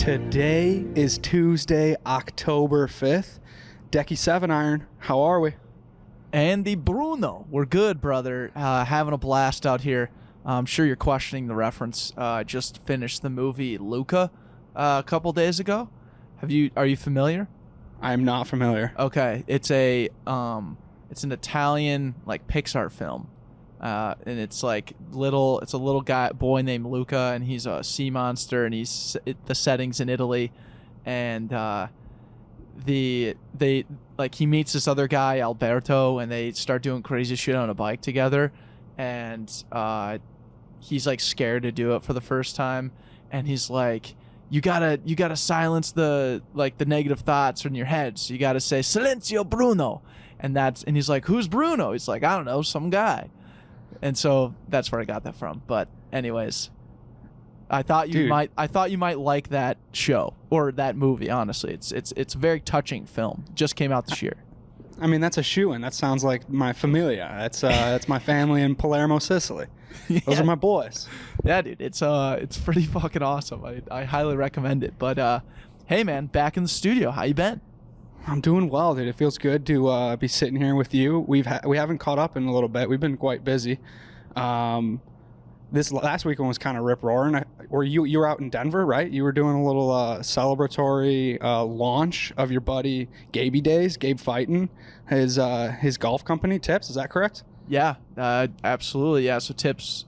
Today is Tuesday, October 5th. Decky 7 Iron, how are we? Andy Bruno. We're good, brother. Having a blast out here. I'm sure you're questioning the reference. I just finished the movie Luca a couple days ago. Are you familiar? I am not familiar. Okay. It's an Italian like Pixar film. And it's like it's a little boy named Luca, and he's a sea monster, and the setting's in Italy, and he meets this other guy Alberto, and they start doing crazy shit on a bike together, and he's like scared to do it for the first time, and he's like, you gotta silence the negative thoughts in your head, so you gotta say Silenzio Bruno, and he's like, who's Bruno? He's like, I don't know, some guy. And so that's where I got that from. But anyways, I thought you might like that show or that movie. Honestly, it's a very touching film. Just came out this year. I mean, that's a shoo-in. That sounds like my familia. That's my family in Palermo, Sicily. Yeah. Those are my boys. Yeah, dude. It's pretty fucking awesome. I highly recommend it. But hey, man, back in the studio. How you been? I'm doing well, dude. It feels good to be sitting here with you. We haven't caught up in a little bit. We've been quite busy. This last weekend was kind of rip-roaring. You were out in Denver, right? You were doing a little celebratory launch of your buddy Gabe Fightin, his golf company, Tips. Is that correct? Yeah, absolutely. Yeah, so Tips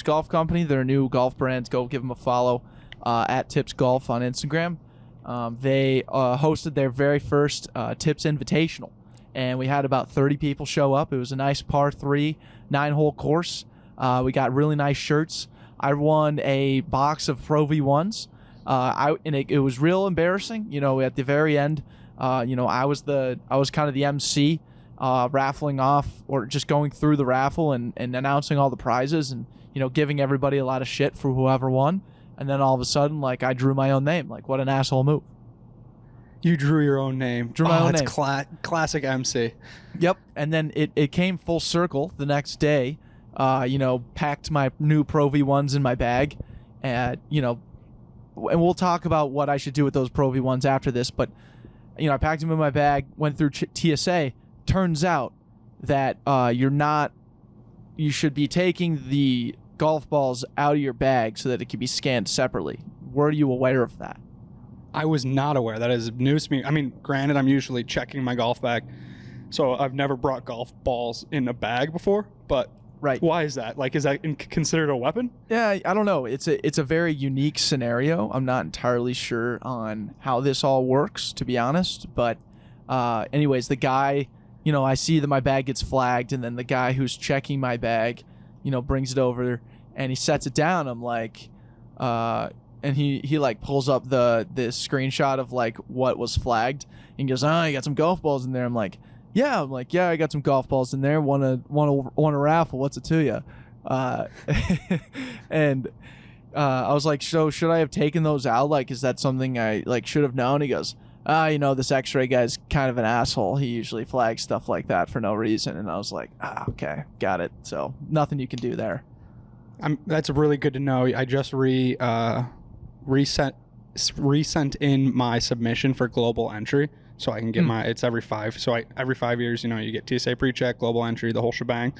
Golf Company, their new golf brand. Go give them a follow at Tips Golf on Instagram. They hosted their very first Tips Invitational, and we had about 30 people show up. It was a nice par 3, 9-hole course. We got really nice shirts. I won a box of Pro V1s. It was real embarrassing. You know, at the very end, I was kind of the MC, raffling off or just going through the raffle and announcing all the prizes and, giving everybody a lot of shit for whoever won. And then all of a sudden, I drew my own name. What an asshole move. You drew your own name. Drew my own name. Classic MC. Yep. And then it came full circle the next day. Packed my new Pro V1s in my bag. And we'll talk about what I should do with those Pro V1s after this. But, I packed them in my bag, went through TSA. Turns out that you should be taking the golf balls out of your bag so that it can be scanned separately. Were you aware of that? I was not aware. That is news to me. I mean, granted, I'm usually checking my golf bag, so I've never brought golf balls in a bag before, but right. Why is that? Is that considered a weapon? Yeah, I don't know. It's a very unique scenario. I'm not entirely sure on how this all works, to be honest, but anyways, the guy, I see that my bag gets flagged, and then the guy who's checking my bag, brings it over and he sets it down. I'm like, and he pulls up the screenshot of what was flagged and goes, oh, you got some golf balls in there. I'm like, yeah, I got some golf balls in there. Want a raffle? What's it to you? And I was like, so should I have taken those out? Is that something I should have known? He goes, this X-ray guy's kind of an asshole. He usually flags stuff like that for no reason. And I was like, okay, got it. So nothing you can do there. That's really good to know. I just resent in my submission for global entry, so I can get it's every 5. So every 5 years, you get TSA pre-check, global entry, the whole shebang.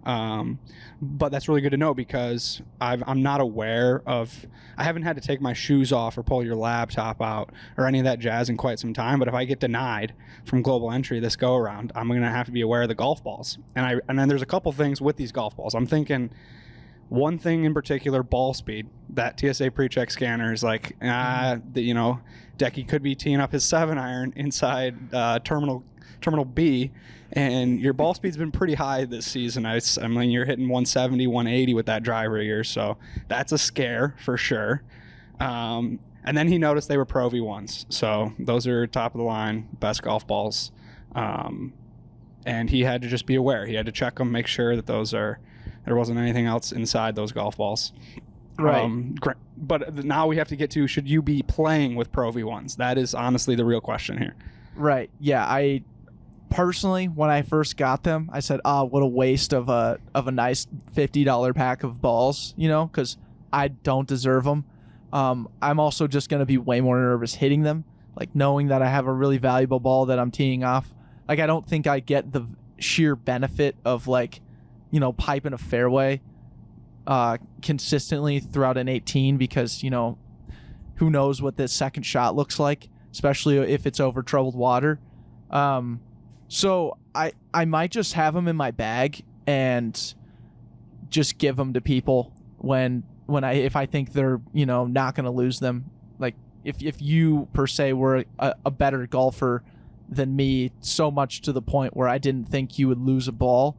But that's really good to know because I'm not aware of. I haven't had to take my shoes off or pull your laptop out or any of that jazz in quite some time. But if I get denied from global entry this go around, I'm gonna have to be aware of the golf balls. And then there's a couple things with these golf balls. I'm thinking. One thing in particular, ball speed. That TSA pre-check scanner is Decky could be teeing up his 7-iron inside Terminal B, and your ball speed's been pretty high this season. I mean, you're hitting 170, 180 with that driver of yours, so that's a scare for sure. And then he noticed they were Pro V1s, so those are top of the line, best golf balls. And he had to just be aware. He had to check them, make sure that there wasn't anything else inside those golf balls. Right. But now we have to get to, should you be playing with Pro V1s? That is honestly the real question here. Right. Yeah. I personally, when I first got them, I said, what a waste of a nice $50 pack of balls, because I don't deserve them. I'm also just going to be way more nervous hitting them, like knowing that I have a really valuable ball that I'm teeing off. Like, I don't think I get the sheer benefit of, like, you know, piping a fairway consistently throughout an 18 because, you know, who knows what this second shot looks like, especially if it's over troubled water. So I might just have them in my bag and just give them to people if I think they're, you know, not going to lose them. Like, if you per se were a better golfer than me, so much to the point where I didn't think you would lose a ball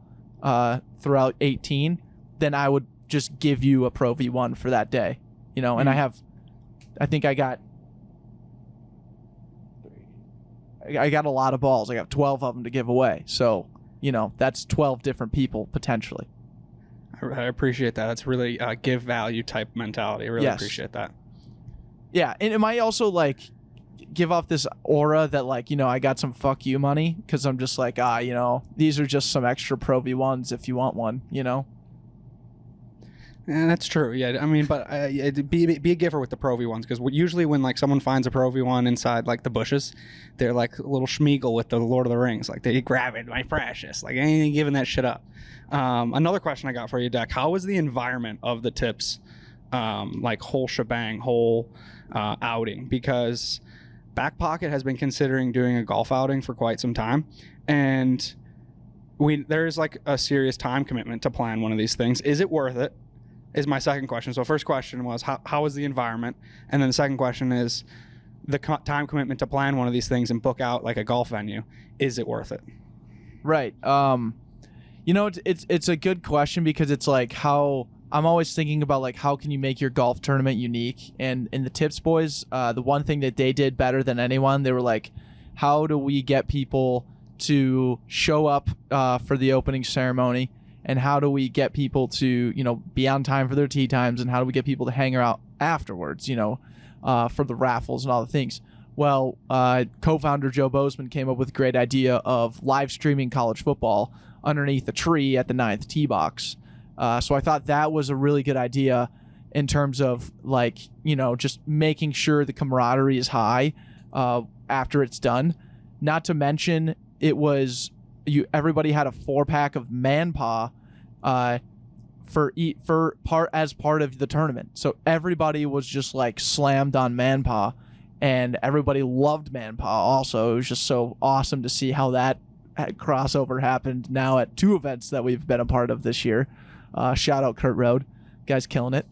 throughout 18, then I would just give you a Pro V1 for that day, you know. And I think I got a lot of balls. I got 12 of them to give away. So, you know, that's 12 different people potentially. I appreciate that. That's really give value type mentality. I really appreciate that. Yeah, and it might also, like, give off this aura that, like, you know, I got some fuck you money because I'm just like, you know, these are just some extra Pro V1s if you want one, you know? And that's true. Yeah, I mean, but be a giver with the Pro V1s because usually when, like, someone finds a Pro V1 inside, like, the bushes, they're like a little Schmeagle with the Lord of the Rings. Like, they grab it, my precious. Like, I ain't giving that shit up. Another question I got for you, Deck. How was the environment of the tips, like, whole shebang, whole outing? Because Backpocket has been considering doing a golf outing for quite some time, and there's, like, a serious time commitment to plan one of these things. Is it worth it? Is my second question. So first question was how was the environment, and then the second question is the time commitment to plan one of these things and book out, like, a golf venue. Is it worth it? Right. You know, it's a good question because it's like how I'm always thinking about, like, how can you make your golf tournament unique? And in the Tips Boys, the one thing that they did better than anyone, they were like, how do we get people to show up for the opening ceremony? And how do we get people to, you know, be on time for their tee times? And how do we get people to hang out afterwards, you know, for the raffles and all the things? Well, co-founder Joe Bozeman came up with a great idea of live streaming college football underneath a tree at the 9th tee box. So I thought that was a really good idea in terms of, like, you know, just making sure the camaraderie is high after it's done. Not to mention, it was... everybody had a 4-pack of Man-Paw as part of the tournament. So everybody was just, like, slammed on Man-Paw, and everybody loved Man-Paw also. It was just so awesome to see how that crossover happened now at 2 events that we've been a part of this year. Shout out Kurt Road. Guy's killing it.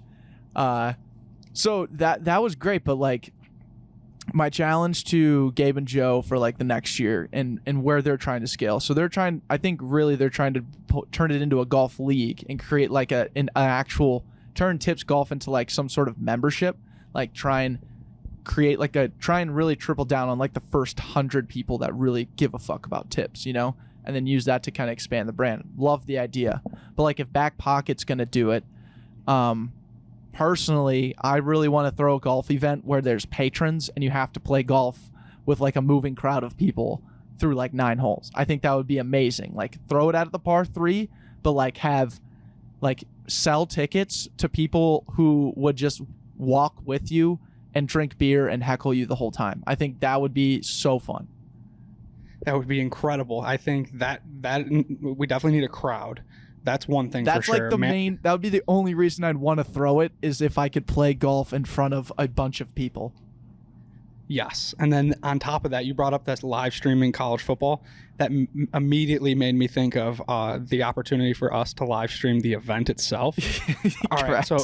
So that was great, but, like, my challenge to Gabe and Joe for, like, the next year and where they're trying to scale. So they're trying to turn it into a golf league and create, like, an actual turn Tips Golf into, like, some sort of membership, like try and really triple down on, like, the first 100 people that really give a fuck about tips, you know, and then use that to kind of expand the brand. Love the idea. But, like, if Backpocket's going to do it, personally, I really want to throw a golf event where there's patrons and you have to play golf with, like, a moving crowd of people through, like, 9 holes. I think that would be amazing. Like, throw it out at the par 3, but, like, have, like, sell tickets to people who would just walk with you and drink beer and heckle you the whole time. I think that would be so fun. That would be incredible. I think that we definitely need a crowd. That's one thing for sure. That's, like, that would be the only reason I'd want to throw it, is if I could play golf in front of a bunch of people. Yes. And then on top of that, you brought up that live streaming college football. That immediately made me think of the opportunity for us to live stream the event itself. All right. So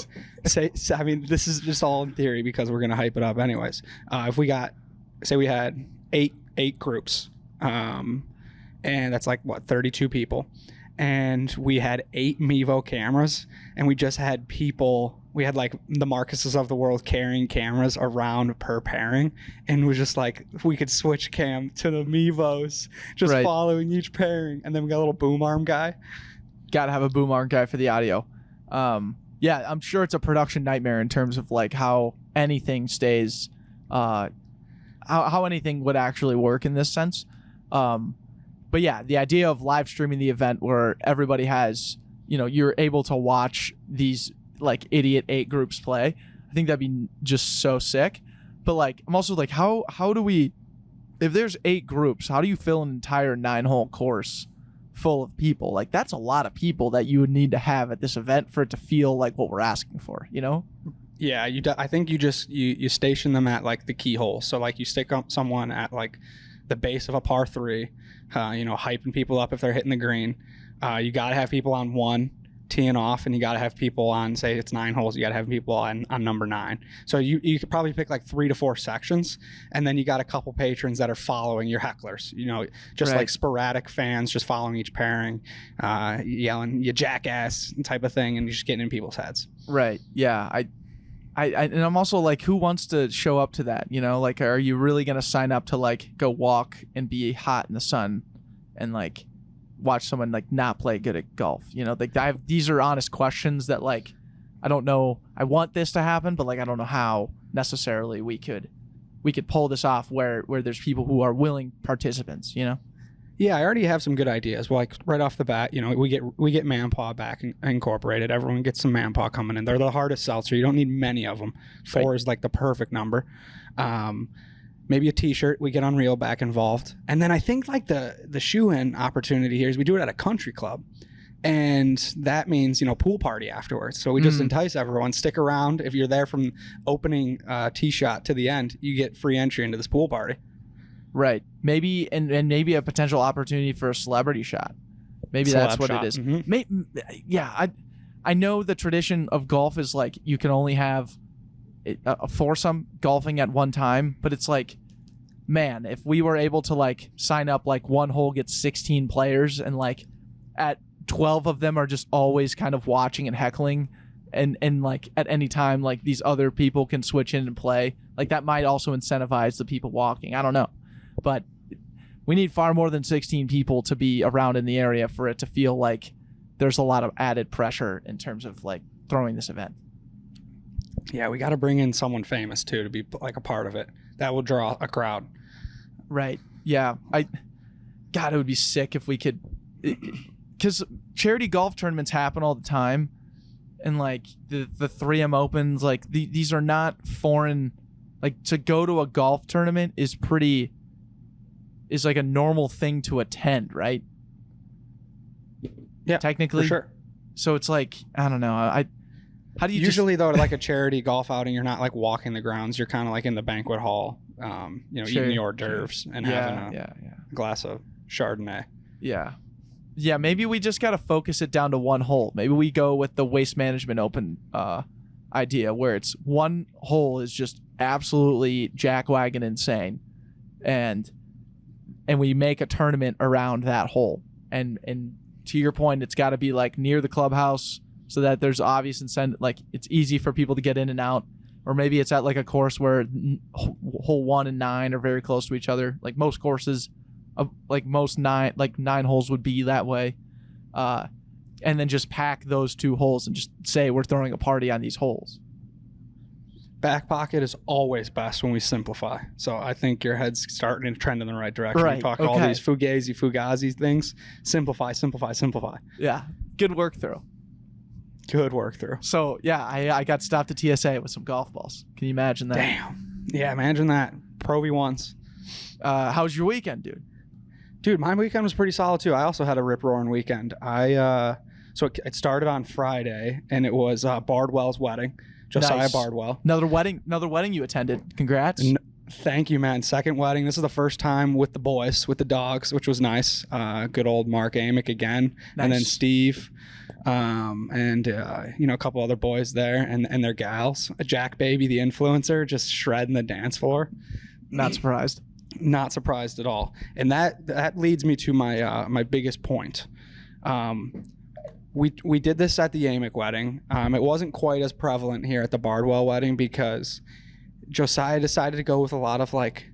I mean, this is just all in theory because we're going to hype it up anyways. If we had eight groups, and that's, like, what, 32 people. And we had 8 Mevo cameras, and we just had people. We had, like, the Marcuses of the world carrying cameras around per pairing, and it was just like we could switch cam to the Mevos, just following each pairing. And then we got a little boom arm guy. Gotta have a boom arm guy for the audio. Yeah, I'm sure it's a production nightmare in terms of, like, how anything stays, how anything would actually work in this sense. But yeah, the idea of live streaming the event where everybody has, you know, you're able to watch these, like, idiot 8 groups play. I think that'd be just so sick. But like, I'm also like, how do we, if there's 8 groups, how do you fill an entire 9-hole course full of people? Like, that's a lot of people that you would need to have at this event for it to feel like what we're asking for, you know? Yeah, I think you just you station them at like the key hole. So like you stick up someone at like the base of a par 3, hyping people up if they're hitting the green. You got to have people on 1 teeing off, and you got to have people on, say it's 9 holes, you got to have people on number 9. So you could probably pick like 3 to 4 sections, and then you got a couple patrons that are following your hecklers, just like sporadic fans just following each pairing, yelling you jackass type of thing, and you're just getting in people's heads. Right. Yeah. I and I'm also like, who wants to show up to that? Like, are you really going to sign up to like go walk and be hot in the sun and like watch someone like not play good at golf? Like these are honest questions that like, I don't know. I want this to happen, but like, I don't know how necessarily we could pull this off where there's people who are willing participants, Yeah, I already have some good ideas. Well, like right off the bat, we get Manpaw back incorporated. Everyone gets some Manpaw coming in. They're the hardest seltzer. You don't need many of them. 4 is like the perfect number. Maybe a T-shirt. We get Unreal back involved, and then I think like the shoe-in opportunity here is we do it at a country club, and that means pool party afterwards. So we just entice everyone. Stick around. If you're there from opening tee shot to the end, you get free entry into this pool party. Right. Maybe and maybe a potential opportunity for a celebrity shot. Maybe that's what it is. Mm-hmm. Yeah, I know the tradition of golf is like you can only have a foursome golfing at one time, but it's like, man, if we were able to like sign up like one hole gets 16 players and like at 12 of them are just always kind of watching and heckling, and like at any time like these other people can switch in and play, like that might also incentivize the people walking. I don't know. But we need far more than 16 people to be around in the area for it to feel like there's a lot of added pressure in terms of like throwing this event. Yeah, we got to bring in someone famous too to be like a part of it. That will draw a crowd. Right. Yeah. God, it would be sick if we could, because charity golf tournaments happen all the time, and like the 3M Opens, like these are not foreign. Like to go to a golf tournament is like a normal thing to attend, right? Yeah, technically, for sure. So it's like, I don't know. How do you usually though, like a charity golf outing, you're not like walking the grounds. You're kind of like in the banquet hall, sure, eating the hors d'oeuvres and having a glass of Chardonnay. Yeah. Maybe we just got to focus it down to one hole. Maybe we go with the Waste Management Open idea, where it's one hole is just absolutely jackwagon insane, and we make a tournament around that hole. And to your point, it's got to be like near the clubhouse so that there's obvious incentive, like it's easy for people to get in and out. Or maybe it's at like a course where hole 1 and 9 are very close to each other. Like most courses, like most 9 holes would be that way. And then just pack those 2 holes and just say we're throwing a party on these holes. Backpocket is always best when we simplify. So I think your head's starting to trend in the right direction. Right. You talk all these fugazi things. Simplify. Yeah. Good work through. So yeah, I got stopped at TSA with some golf balls. Can you imagine that? Damn. Yeah, imagine that. Pro V1s. How was your weekend, dude? Dude, my weekend was pretty solid too. I also had a rip-roaring weekend. So it started on Friday, and it was Bardwell's wedding. Josiah Nice. Bardwell. Another wedding you attended. Congrats. Thank you, man. Second wedding. This is the first time with the boys, with the dogs, which was nice. Good old Mark Amick again. Nice. And then Steve, and a couple other boys there, and their gals. Jack Baby, the influencer, just shredding the dance floor. Not surprised. Not surprised at all. And that leads me to my biggest point. We did this at the Amick wedding. It wasn't quite as prevalent here at the Bardwell wedding because Josiah decided to go with a lot of like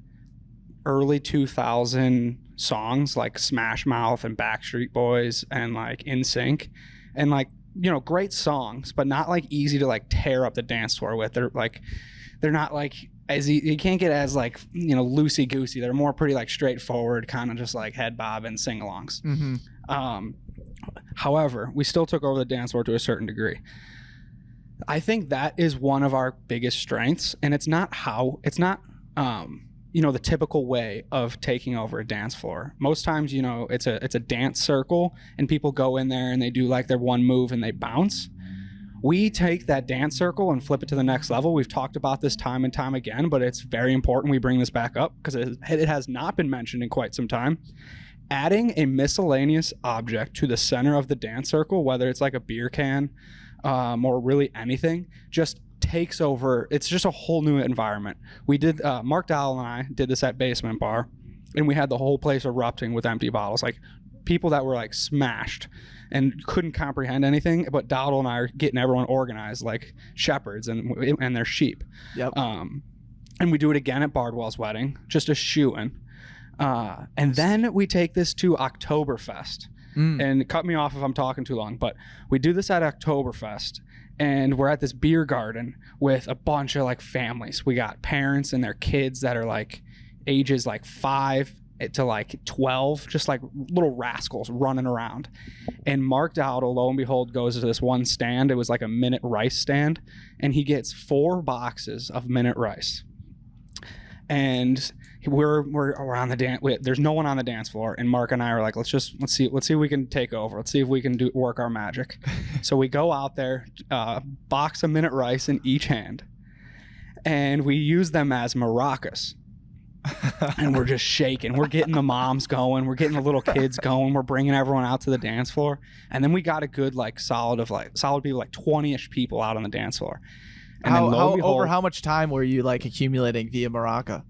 early 2000 songs like Smash Mouth and Backstreet Boys and like NSYNC, and like great songs, but not like easy to like tear up the dance floor with. They're not like as you can't get as like loosey goosey. They're more pretty like straightforward, kind of just like head bob and sing alongs. Mm-hmm. However, we still took over the dance floor to a certain degree. I think that is one of our biggest strengths, and it's not the typical way of taking over a dance floor. Most times, it's a dance circle, and people go in there and they do like their one move and they bounce. We take that dance circle and flip it to the next level. We've talked about this time and time again, but it's very important we bring this back up because it has not been mentioned in quite some time. Adding a miscellaneous object to the center of the dance circle, whether it's like a beer can or really anything, just takes over. It's just a whole new environment. We did, Mark Dowell and I did this at Basement Bar, and we had the whole place erupting with empty bottles. Like people that were like smashed and couldn't comprehend anything, but Dowdle and I are getting everyone organized like shepherds and their sheep. Yep. And we do it again at Bardwell's wedding, just a shoo-in. And then we take this to Oktoberfest. And cut me off if I'm talking too long, but we do this at Oktoberfest, and we're at this beer garden with a bunch of like families. We got parents and their kids that are like ages like 5 to like 12, just like little rascals running around. And Mark Dowdle, lo and behold, goes to this one stand. It was like a minute rice stand, and he gets 4 boxes of minute rice. And we're on the dance. There's no one on the dance floor, and Mark and I are like, let's see if we can take over. Let's see if we can work our magic. So we go out there, box of minute rice in each hand, and we use them as maracas. And we're just shaking. We're getting the moms going. We're getting the little kids going. We're bringing everyone out to the dance floor, and then we got a good solid people, like 20-ish people out on the dance floor. And over how much time were you like accumulating via maraca?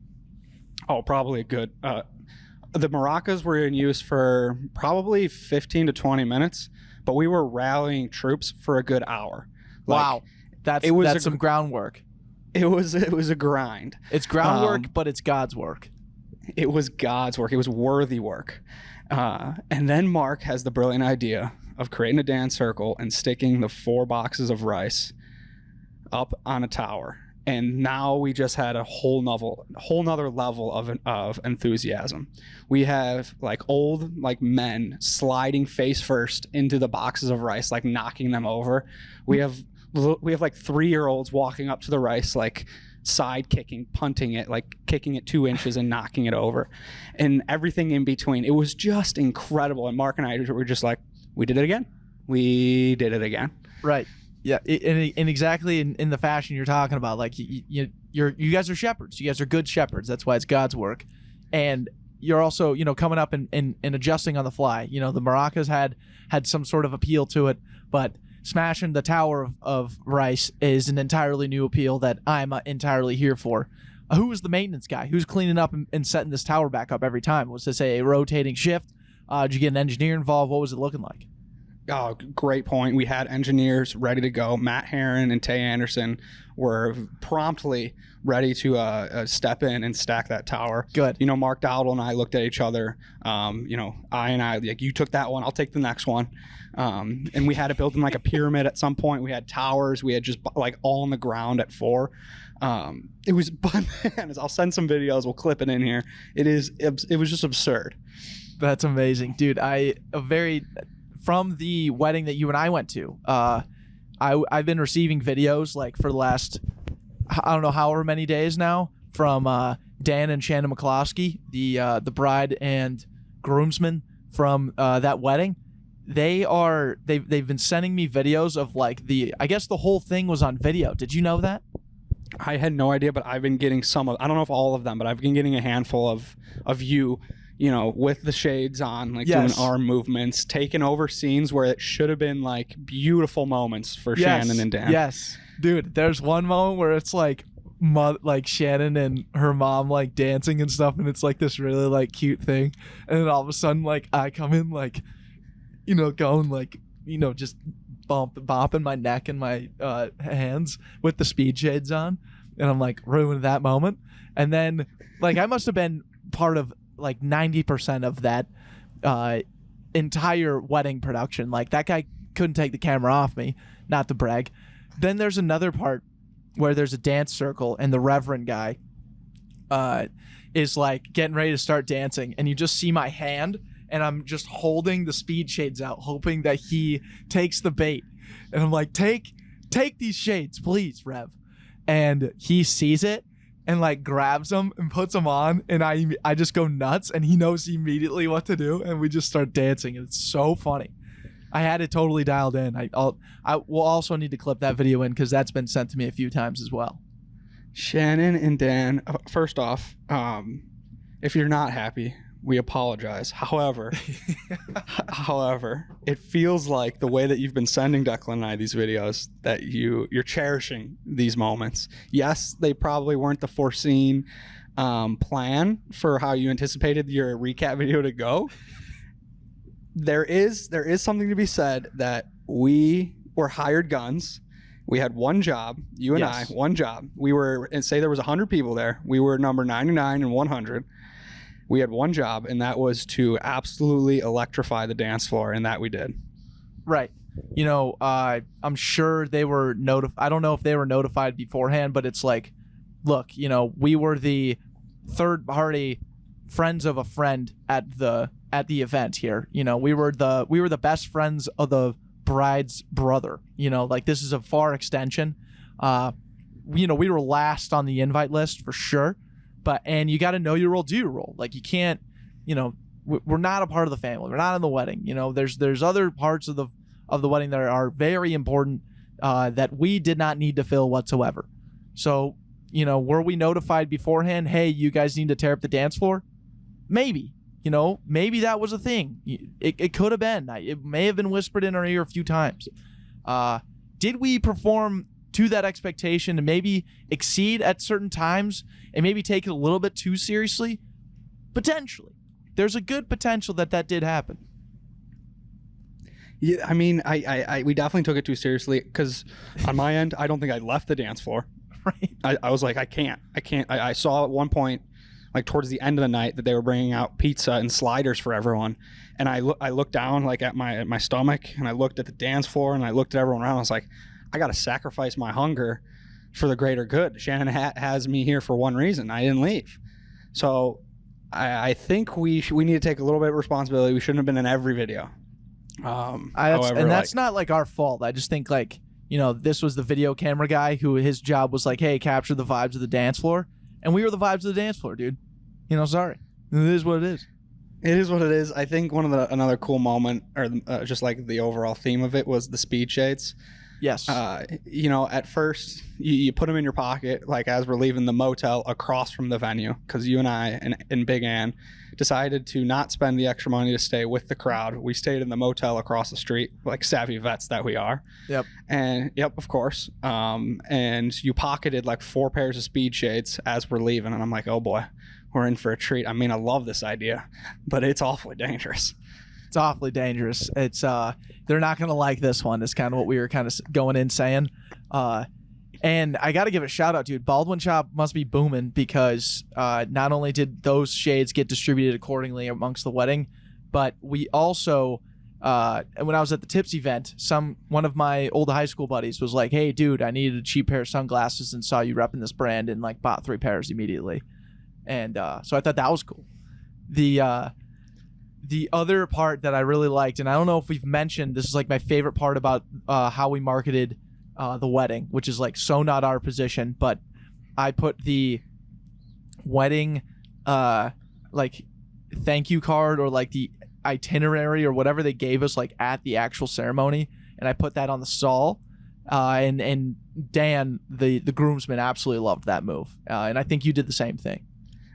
Oh, probably a good. The maracas were in use for probably 15 to 20 minutes, but we were rallying troops for a good hour. Wow, that's some groundwork. It was a grind. It's groundwork, but it's God's work. It was God's work. It was worthy work. And then Mark has the brilliant idea of creating a dance circle and sticking the 4 boxes of rice up on a tower. And now we just had a whole nother level of enthusiasm. We have like old men sliding face first into the boxes of rice, like knocking them over. We have like 3-year-olds walking up to the rice, like side kicking, punting it, like kicking it 2 inches and knocking it over, and everything in between. It was just incredible. And Mark and I were just like, we did it again. We did it again. Right. Yeah, and exactly in the fashion you're talking about, like you guys are shepherds. You guys are good shepherds. That's why it's God's work, and you're also coming up and adjusting on the fly. The maracas had some sort of appeal to it, but smashing the tower of rice is an entirely new appeal that I'm entirely here for. Who was the maintenance guy? Who's cleaning up and setting this tower back up every time? Was this a rotating shift? Did you get an engineer involved? What was it looking like? Oh, great point. We had engineers ready to go. Matt Herron and Tay Anderson were promptly ready to step in and stack that tower. Good. Mark Dowdle and I looked at each other. Like, you took that one, I'll take the next one. And we had to build them like a pyramid at some point. We had towers. We had just like all on the ground at 4. It was bananas. I'll send some videos. We'll clip it in here. It was just absurd. That's amazing, dude. From the wedding that you and I went to, I've been receiving videos like for the last, I don't know, however many days now, from Dan and Shannon McCloskey, the bride and groomsmen from that wedding. They've been sending me videos of like I guess the whole thing was on video. Did you know that? I had no idea, but I've been getting I don't know if all of them, but I've been getting a handful of you. With the shades on, like doing arm movements, taking over scenes where it should have been like beautiful moments for Shannon and Dan. Yes, dude. There's one moment where it's like Shannon and her mom like dancing and stuff, and it's like this really like cute thing, and then all of a sudden like I come in like, going like just bopping my neck and my hands with the speed shades on, and I'm like ruining that moment, and then like I must have been part of like 90% of that entire wedding production. Like that guy couldn't take the camera off me, not to brag. Then there's another part where there's a dance circle and the reverend guy is like getting ready to start dancing, and you just see my hand and I'm just holding the speed shades out hoping that he takes the bait, and I'm like, take take these shades, please, Rev. And he sees it and like grabs them and puts them on, and I just go nuts, and he knows immediately what to do, and we just start dancing, and it's so funny. I had it totally dialed in. I will also need to clip that video in because that's been sent to me a few times as well. Shannon and Dan, first off, if you're not happy, we apologize. However, it feels like the way that you've been sending Declan and I these videos, that you're cherishing these moments. Yes, they probably weren't the foreseen plan for how you anticipated your recap video to go. There is something to be said that we were hired guns. We had one job, you and Yes. I, one job. We were, and say there was 100 people there. We were number 99 and 100. We had one job, and that was to absolutely electrify the dance floor, and that we did. Right. You know, I'm sure they were I don't know if they were notified beforehand, but it's like, look, you know, we were the third party friends of a friend at the event here. You know, we were the best friends of the bride's brother. You know, like, this is a far extension. You know, we were last on the invite list for sure. And you got to know your role, do your role. Like, you can't, you know, we're not a part of the family. We're not in the wedding. You know, there's other parts of the wedding that are very important that we did not need to fill whatsoever. So, you know, were we notified beforehand? Hey, you guys need to tear up the dance floor? Maybe. You know, maybe that was a thing. It could have been. It may have been whispered in our ear a few times. Did we perform to that expectation and maybe exceed at certain times and maybe take it a little bit too seriously? Potentially. There's a good potential that did happen. Yeah, I mean, we definitely took it too seriously, because on my end, I don't think I left the dance floor. Right. I was like, I can't. I saw at one point, like towards the end of the night, that they were bringing out pizza and sliders for everyone, and I looked down like at my stomach, and I looked at the dance floor, and I looked at everyone around. I was like, I got to sacrifice my hunger for the greater good. Shannon has me here for one reason. I didn't leave. So I think we need to take a little bit of responsibility. We shouldn't have been in every video. That's not like our fault. I just think, like, you know, this was the video camera guy who his job was like, hey, capture the vibes of the dance floor. And we were the vibes of the dance floor, dude. You know, sorry. It is what it is. It is what it is. I think another cool moment, or just like the overall theme of it, was the speed shades. Yes. You know, at first you put them in your pocket, like as we're leaving the motel across from the venue, because you and I and Big Ann decided to not spend the extra money to stay with the crowd. We stayed in the motel across the street, like savvy vets that we are. Yep. And yep, of course. And you pocketed like 4 pairs of speed shades as we're leaving, and I'm like, oh boy, we're in for a treat. I mean, I love this idea, but it's awfully dangerous. It's awfully dangerous. It's they're not gonna like this one. Is kind of what we were kind of going in saying. And I got to give a shout out, dude. Baldwin Shop must be booming, because not only did those shades get distributed accordingly amongst the wedding, but we also, when I was at the Tips event, one of my old high school buddies was like, hey, dude, I needed a cheap pair of sunglasses and saw you repping this brand, and like bought 3 pairs immediately. And so I thought that was cool. The other part that I really liked, and I don't know if we've mentioned, this is like my favorite part about how we marketed the wedding, which is like so not our position, but I put the wedding like thank you card, or like the itinerary or whatever they gave us like at the actual ceremony, and I put that on the stall, and Dan, the groomsman, absolutely loved that move, and I think you did the same thing.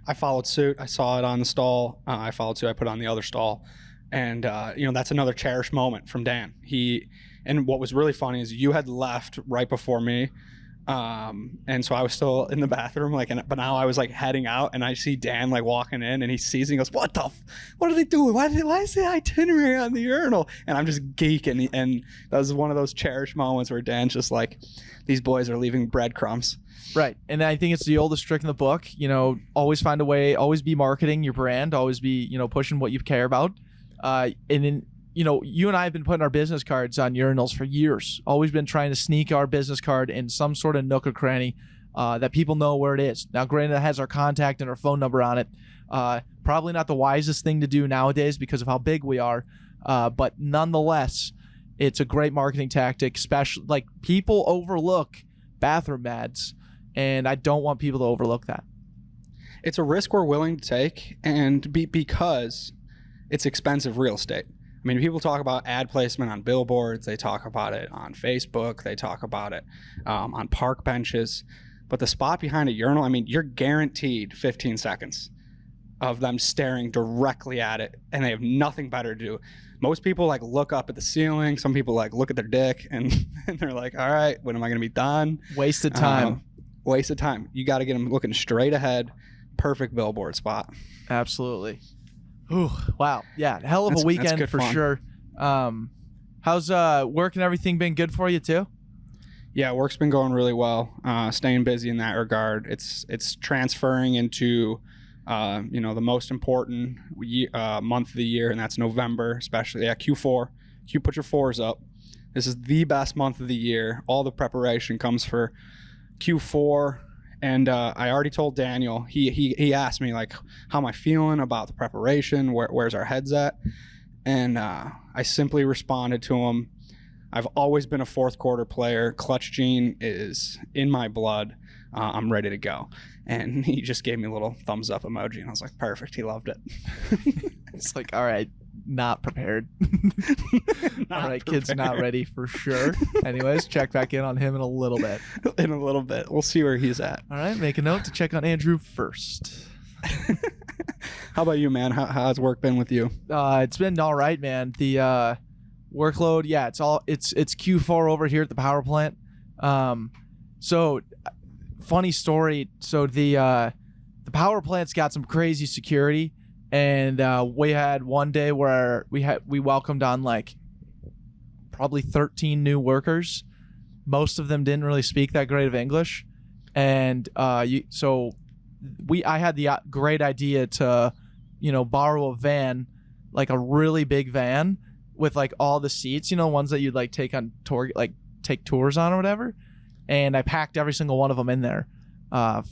I followed suit. I saw it on the stall. I followed suit. I put it on the other stall. And, you know, that's another cherished moment from Dan. And what was really funny is you had left right before me. And so I was still in the bathroom, like, but now I was like heading out, and I see Dan like walking in, and he sees, and he goes, what are they doing? Why is the itinerary on the urinal? And I'm just geeking. And that was one of those cherished moments where Dan's just like, these boys are leaving breadcrumbs. Right. And I think it's the oldest trick in the book, you know, always find a way, always be marketing your brand, always be, you know, pushing what you care about. And then, you know, you and I have been putting our business cards on urinals for years, always been trying to sneak our business card in some sort of nook or cranny that people know where it is. Now, granted, it has our contact and our phone number on it. Probably not the wisest thing to do nowadays because of how big we are. But nonetheless, It's a great marketing tactic, especially like people overlook bathroom ads, and I don't want people to overlook that. It's a risk we're willing to take, and because it's expensive real estate. I mean, people talk about ad placement on billboards. They talk about it on Facebook. They talk about it on park benches. But the spot behind a urinal, I mean, you're guaranteed 15 seconds of them staring directly at it, and they have nothing better to do. Most people like look up at the ceiling. Some people like look at their dick, and they're like, all right, when am I going to be done? Wasted time. Waste of time. You got to get them looking straight ahead. Perfect billboard spot. Absolutely. Ooh, wow. Yeah, hell of a weekend for sure. How's work and everything been good for you too? Yeah, work's been going really well. Staying busy in that regard. It's transferring into the most important month of the year, and that's November, especially Q4. Put your fours up. This is the best month of the year. All the preparation comes for Q4. And I already told Daniel, he asked me, like, how am I feeling about the preparation? Where's our heads at? And I simply responded to him, I've always been a fourth quarter player. Clutch gene is in my blood. I'm ready to go. And he just gave me a little thumbs up emoji. And I was like, perfect. He loved it. It's like, all right, not prepared. All right, kid's not ready for sure. Anyways, check back in on him in a little bit. In a little bit. We'll see where he's at. All right, make a note to check on Andrew first. How about you, man? How's work been with you? It's been all right, man. The workload, yeah, it's Q4 over here at the power plant. So funny story. So the power plant's got some crazy security. And we had one day where we welcomed on like probably 13 new workers. Most of them didn't really speak that great of English, and I had the great idea to, borrow a van, like a really big van with like all the seats, ones that you'd like take tours on or whatever. And I packed every single one of them in there.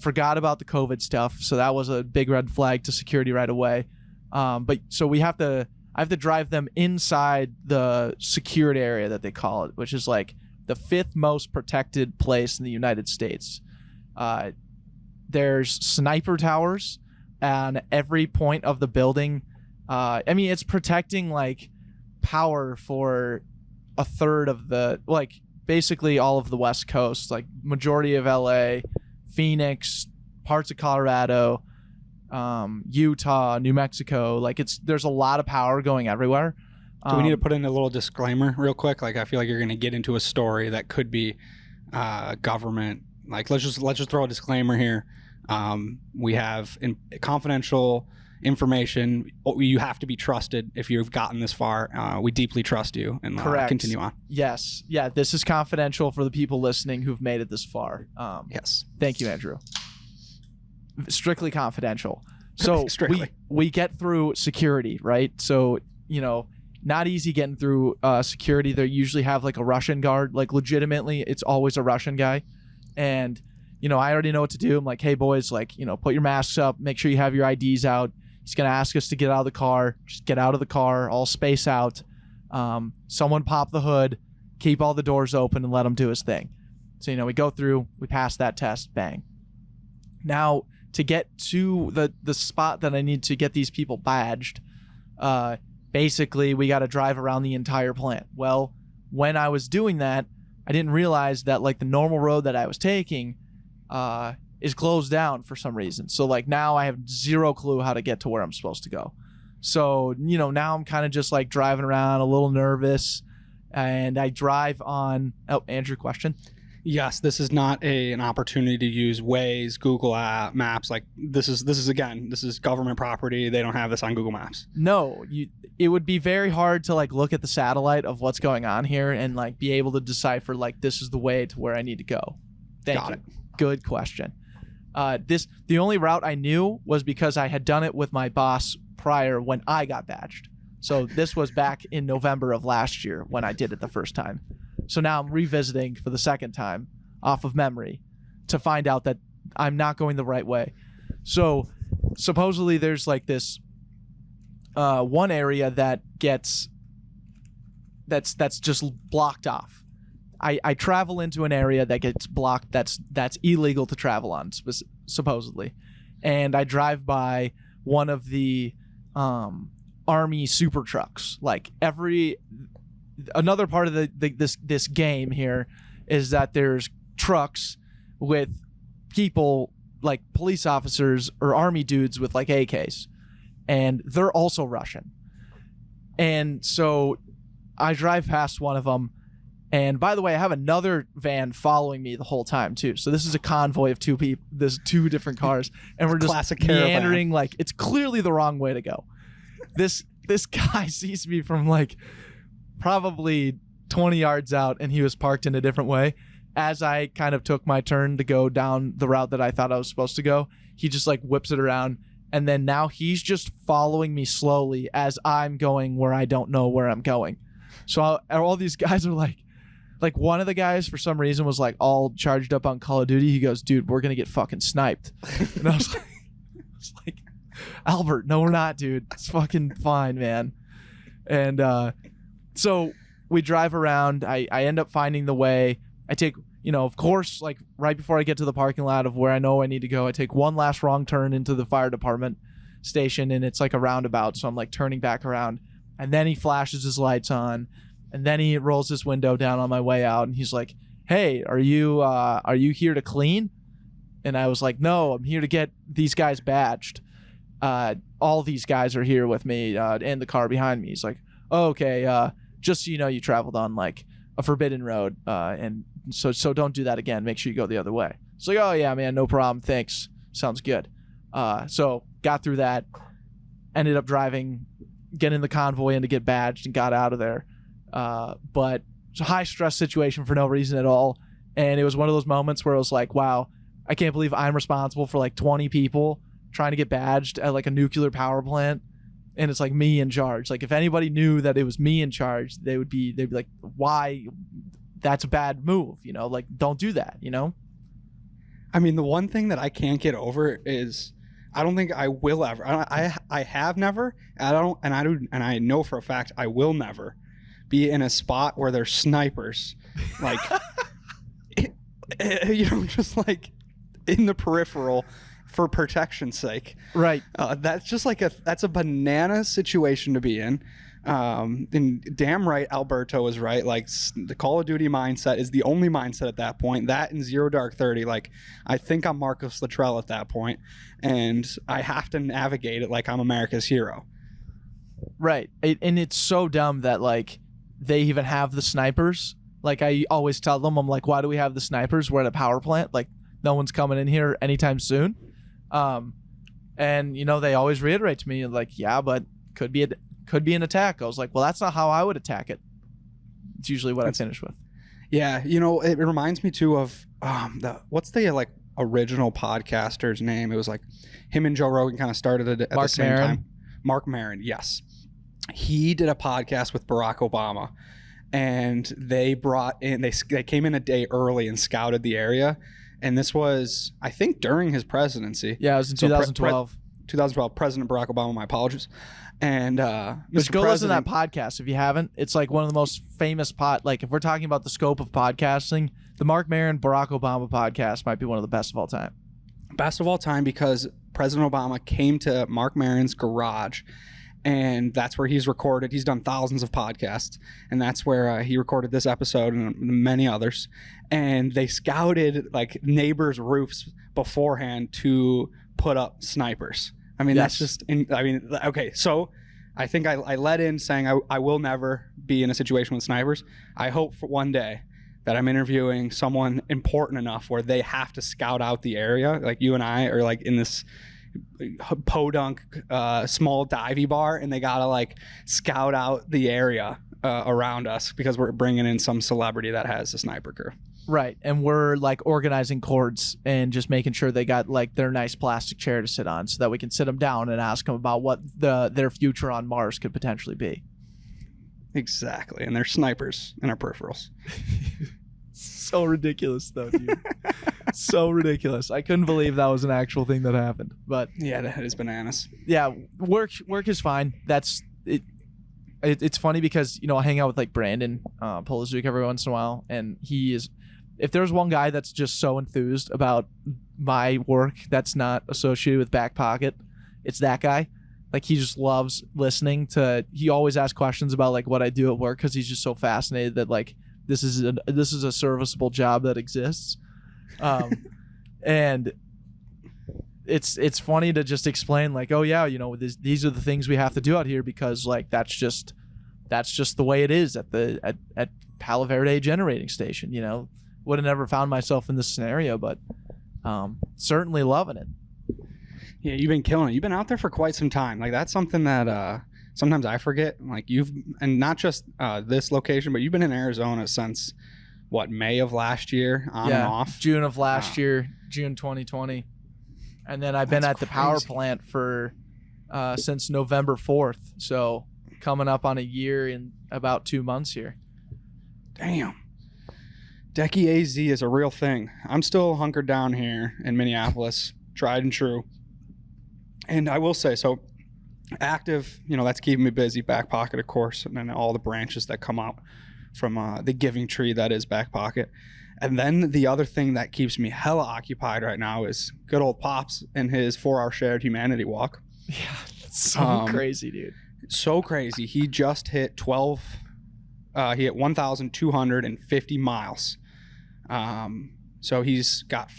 Forgot about the COVID stuff, so that was a big red flag to security right away. But so I have to drive them inside the secured area that they call it, which is like the 5th most protected place in the United States. There's sniper towers on every point of the building. I mean, it's protecting like power for a third of basically all of the West Coast, like majority of LA, Phoenix, parts of Colorado, Utah, New Mexico. Like there's a lot of power going everywhere. Do we need to put in a little disclaimer real quick? Like, I feel like you're going to get into a story that could be government. Like, let's just throw a disclaimer here. We have confidential information. You have to be trusted if you've gotten this far. We deeply trust you, and continue on. Yes. Yeah, this is confidential for the people listening who've made it this far. Yes. Thank you, Andrew. Strictly confidential. So Strictly. we get through security, right? So, not easy getting through security. They usually have like a Russian guard. Like legitimately, it's always a Russian guy. And, I already know what to do. I'm like, hey boys, like, put your masks up, make sure you have your IDs out. He's going to ask us to get out of the car. Just get out of the car, all space out. Someone pop the hood, keep all the doors open and let him do his thing. So, we go through, we pass that test, bang. Now, to get to the spot that I need to get these people badged, basically we got to drive around the entire plant. Well, when I was doing that, I didn't realize that like the normal road that I was taking is closed down for some reason. So like now I have zero clue how to get to where I'm supposed to go. So, now I'm kind of just like driving around a little nervous, and I drive on. Oh, Andrew, question? Yes, this is not an opportunity to use Waze, Google Maps. Like this is government property. They don't have this on Google Maps. No, it would be very hard to like look at the satellite of what's going on here and like be able to decipher like this is the way to where I need to go. Thank you. Good question. The only route I knew was because I had done it with my boss prior when I got badged. So this was back in November of last year when I did it the first time. So now I'm revisiting for the second time off of memory to find out that I'm not going the right way. So supposedly there's like this one area that gets that's just blocked off. I travel into an area that gets blocked that's illegal to travel on, supposedly. And I drive by one of the army super trucks. Like another part of this game here is that there's trucks with people like police officers or army dudes with like AKs, and they're also Russian. And so I drive past one of them, and by the way, I have another van following me the whole time too. So this is a convoy of two people. There's two different cars, and we're just meandering. Like, it's clearly the wrong way to go. This guy sees me from like probably 20 yards out, and he was parked in a different way. As I kind of took my turn to go down the route that I thought I was supposed to go, he just like whips it around, and then now he's just following me slowly as I'm going where I don't know where I'm going. So all these guys are like one of the guys for some reason was like all charged up on Call of Duty. He goes, "Dude, we're gonna get fucking sniped." And I was like, "Albert, no, we're not, dude. It's fucking fine, man." And so we drive around. I end up finding the way. I take, of course, like right before I get to the parking lot of where I know I need to go, I take one last wrong turn into the fire department station, and it's like a roundabout. So I'm like turning back around, and then he flashes his lights on, and then he rolls his window down on my way out, and he's like, "Hey, are you here to clean?" And I was like, "No, I'm here to get these guys badged. All these guys are here with me in the car behind me." He's like, "Oh, okay, just so you know, you traveled on like a forbidden road, and so don't do that again. Make sure you go the other way." It's like, "Oh yeah, man, no problem. Thanks. Sounds good." So got through that, ended up driving, getting in the convoy and to get badged, and got out of there. But it's a high stress situation for no reason at all. And it was one of those moments where I was like, wow, I can't believe I'm responsible for like 20 people trying to get badged at like a nuclear power plant. And it's like me in charge. Like if anybody knew that it was me in charge, they'd be like, why? That's a bad move, like don't do that, I mean, the one thing that I can't get over is I don't think I will ever. I have never, and I know for a fact I will never be in a spot where there's snipers, like just like in the peripheral for protection's sake. Right. That's just like that's a banana situation to be in. And damn right, Alberto was right. Like the Call of Duty mindset is the only mindset at that point. That and Zero Dark 30. Like I think I'm Marcus Luttrell at that point, and I have to navigate it like I'm America's hero. Right. And it's so dumb that like they even have the snipers. Like I always tell them, I'm like, why do we have the snipers? We're at a power plant. Like no one's coming in here anytime soon. And they always reiterate to me like, yeah, but could be an attack. I was like, well, that's not how I would attack it. It's usually what I finish with. Yeah, it reminds me too of what's the like original podcaster's name? It was like him and Joe Rogan kind of started it at the same time. Mark Maron, yes. He did a podcast with Barack Obama, and they came in a day early and scouted the area. And this was, I think, during his presidency. Yeah, it was in 2012. 2012, President Barack Obama, my apologies. And Just go listen to that podcast if you haven't. It's like one of the most famous like if we're talking about the scope of podcasting, the Mark Maron Barack Obama podcast might be one of the best of all time. Best of all time because President Obama came to Mark Maron's garage, and that's where he's recorded. He's done thousands of podcasts, and that's where he recorded this episode and many others. And they scouted like neighbors' roofs beforehand to put up snipers. I mean, yes. That's just, okay. So I think I let in saying I will never be in a situation with snipers. I hope for one day that I'm interviewing someone important enough where they have to scout out the area, like you and I are like in this podunk small divey bar, and they gotta like scout out the area around us because we're bringing in some celebrity that has a sniper crew. Right, and we're like organizing cords and just making sure they got like their nice plastic chair to sit on so that we can sit them down and ask them about what their future on Mars could potentially be. Exactly, and they're snipers in our peripherals. So ridiculous though, dude. So ridiculous. I couldn't believe that was an actual thing that happened. But yeah, that is bananas. Yeah, work is fine. That's it. it's funny because, I hang out with like Brandon Polizuk every once in a while, and if there's one guy that's just so enthused about my work that's not associated with Backpocket, it's that guy. Like, he just loves listening he always asks questions about like what I do at work, because he's just so fascinated that like this is a serviceable job that exists. And it's funny to just explain like, oh yeah, these are the things we have to do out here, because like that's just the way it is at Palo Verde generating station. Would have never found myself in this scenario, but certainly loving it. Yeah, you've been killing it. You've been out there for quite some time. Like, that's something that sometimes I forget. Like, and not just this location, but you've been in Arizona since May of last year, on and off? June of last year, June 2020. And then I've been at the power plant for since November 4th. So coming up on a year in about 2 months here. Damn. Decky AZ is a real thing. I'm still hunkered down here in Minneapolis, tried and true. And I will say, so active, that's keeping me busy. Backpocket, of course, and then all the branches that come out from the giving tree that is Backpocket. And then the other thing that keeps me hella occupied right now is good old Pops and his 4-hour shared humanity walk. Yeah, it's so crazy, dude. So crazy. He just hit 1,250 miles. So he's got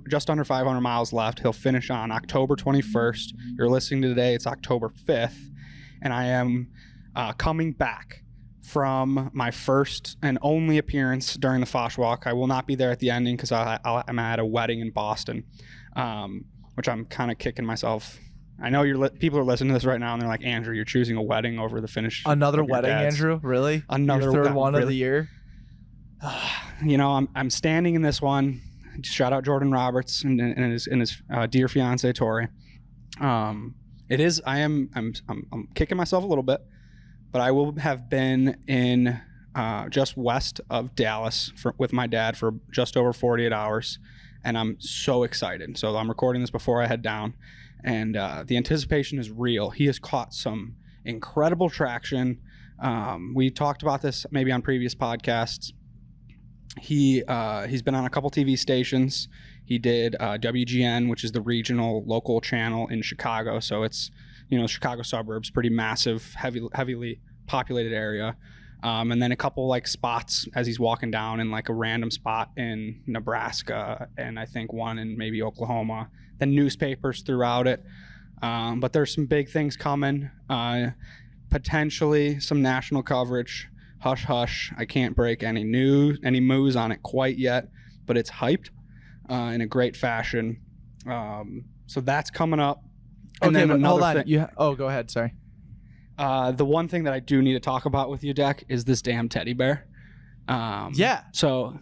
just under 500 miles left. He'll finish on October 21st. You're listening to today, it's October 5th. And I am coming back from my first and only appearance during the Foch Walk. I will not be there at the ending because I'm at a wedding in Boston, which I'm kind of kicking myself. I know people are listening to this right now and they're like, Andrew, you're choosing a wedding over the finish. Another wedding, Andrew? Really? Another your third one of the year? I'm standing in this one. Shout out Jordan Roberts and his dear fiance Tori. I'm kicking myself a little bit, but I will have been in just west of Dallas with my dad for just over 48 hours, and I'm so excited. So I'm recording this before I head down, and the anticipation is real. He has caught some incredible traction. We talked about this maybe on previous podcasts. He's been on a couple TV stations. He did WGN, which is the regional local channel in Chicago. So it's, Chicago suburbs, pretty massive, heavily populated area. And then a couple like spots as he's walking down in like a random spot in Nebraska, and I think one in maybe Oklahoma. Then newspapers throughout it. But there's some big things coming. Potentially some national coverage. Hush, hush. I can't break any moves on it quite yet, but it's hyped in a great fashion. So that's coming up. And okay, then but hold on. Go ahead. Sorry. The one thing that I do need to talk about with you, Deck, is this damn teddy bear. Yeah. So,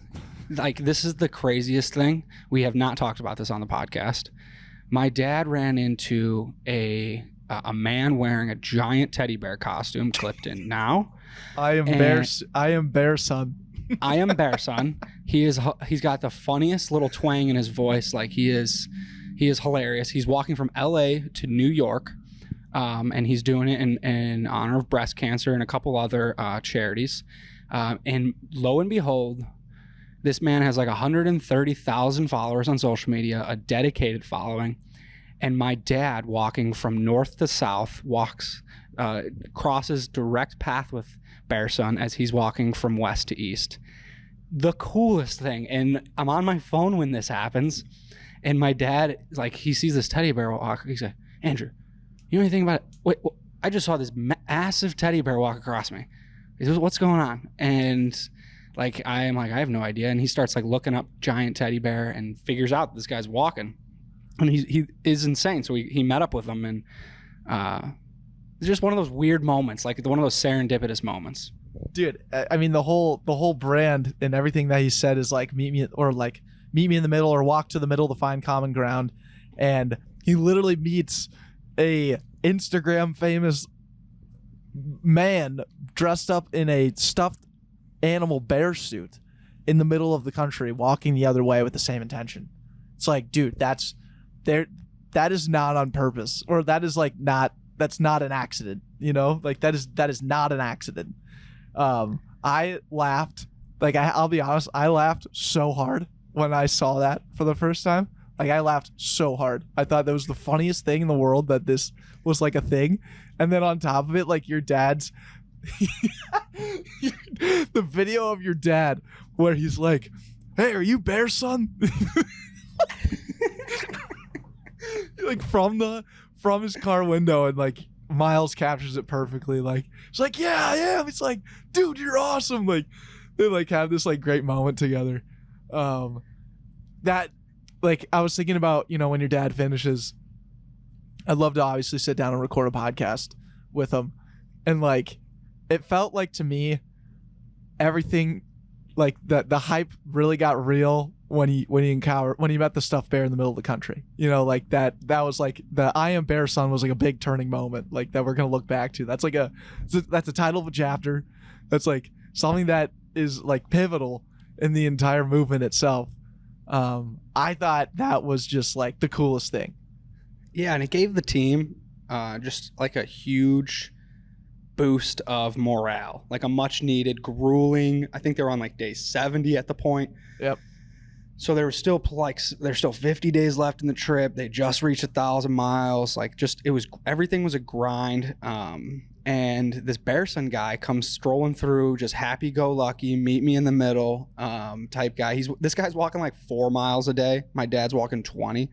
like, this is the craziest thing. We have not talked about this on the podcast. My dad ran into a man wearing a giant teddy bear costume clipped in now. I am bear son. I am bear son. He's got the funniest little twang in his voice. Like, he is hilarious. He's walking from LA to New York, and he's doing it in honor of breast cancer and a couple other charities. And lo and behold, this man has like 130,000 followers on social media, a dedicated following. And my dad, walking from north to south, crosses direct path with Bear Son as he's walking from west to east. The coolest thing. And I'm on my phone when this happens. And my dad, like, he sees this teddy bear walk. He's like, Andrew, you know anything about it? Wait, I just saw this massive teddy bear walk across me. He says, what's going on? And like, I am like, I have no idea. And he starts like looking up giant teddy bear and figures out this guy's walking. And he is insane. So he met up with him, and it's just one of those weird moments, like one of those serendipitous moments. Dude, I mean, the whole brand and everything that he said is like meet me in the middle or walk to the middle to find common ground. And he literally meets a Instagram famous man dressed up in a stuffed animal bear suit in the middle of the country, walking the other way with the same intention. It's like, dude, that is not on purpose, or that's not an accident. like that is not an accident. I laughed. Like, I'll be honest, I laughed so hard when I saw that for the first time. Like, I laughed so hard. I thought that was the funniest thing in the world, that this was like a thing. And then on top of it, like, your dad's the video of your dad where he's like, "Hey, are you Bear Son?" Like, from his car window, and like Miles captures it perfectly. Like, it's like, "Yeah, I am." It's like, "Dude, you're awesome." Like, they like have this like great moment together. That, like, I was thinking about, when your dad finishes, I'd love to obviously sit down and record a podcast with him. And like, it felt like, to me, everything, like the hype really got real when he met the stuffed bear in the middle of the country. Like that was like the "I am Bear Son" was like a big turning moment, like, that we're gonna look back to. That's like that's a title of a chapter. That's like something that is like pivotal in the entire movement itself. I thought that was just like the coolest thing. Yeah, and it gave the team just like a huge boost of morale, like a much needed, grueling. I think they were on like day 70 at the point. Yep. So there was still there's still 50 days left in the trip. They just reached 1,000 miles. Like, everything was a grind. And this Bear Son guy comes strolling through, just happy-go-lucky, meet me in the middle type guy. This guy's walking like 4 miles a day. My dad's walking 20.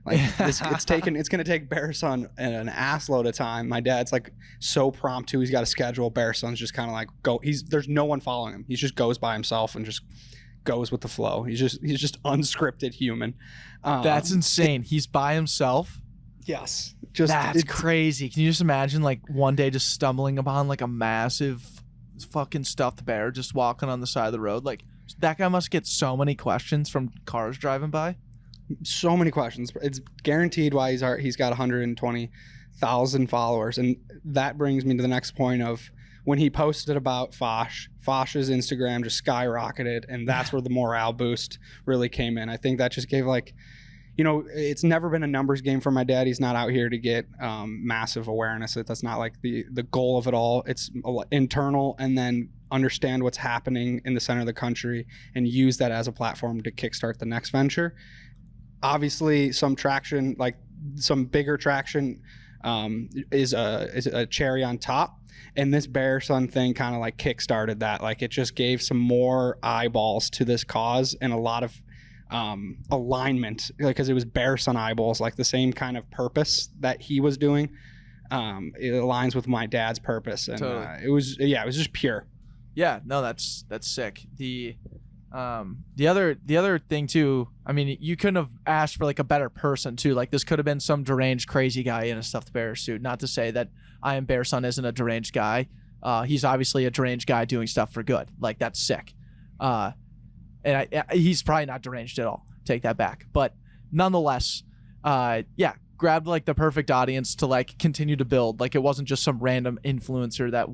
Like, it's going to take Bear Son an ass load of time. My dad's like so prompt too. He's got a schedule. Bear Son's just kind of like there's no one following him. He just goes by himself and just goes with the flow. He's just unscripted human. That's insane. He's by himself. Yes. That's crazy. Can you just imagine, like, one day just stumbling upon like a massive fucking stuffed bear just walking on the side of the road? Like, that guy must get so many questions from cars driving by. So many questions. It's guaranteed why he's got 120,000 followers. And that brings me to the next point of when he posted about Fosh's Instagram just skyrocketed, and that's where the morale boost really came in. I think that just gave, like, it's never been a numbers game for my dad. He's not out here to get massive awareness. That's not like the goal of it all. It's internal, and then understand what's happening in the center of the country and use that as a platform to kickstart the next venture. Obviously, some traction, like some bigger traction, is a cherry on top. And this Bear Son thing kind of like kickstarted that. Like, it just gave some more eyeballs to this cause and a lot of alignment, because it was Bear Son eyeballs, like the same kind of purpose that he was doing. It aligns with my dad's purpose, and totally. It was just pure. Yeah, no, that's sick. The other thing too, I mean, you couldn't have asked for like a better person too. Like, this could have been some deranged crazy guy in a stuffed bear suit. Not to say that I Am Bear Son isn't a deranged guy. He's obviously a deranged guy doing stuff for good. Like, that's sick. And he's probably not deranged at all. Take that back. But nonetheless, grabbed like the perfect audience to like continue to build. Like, it wasn't just some random influencer they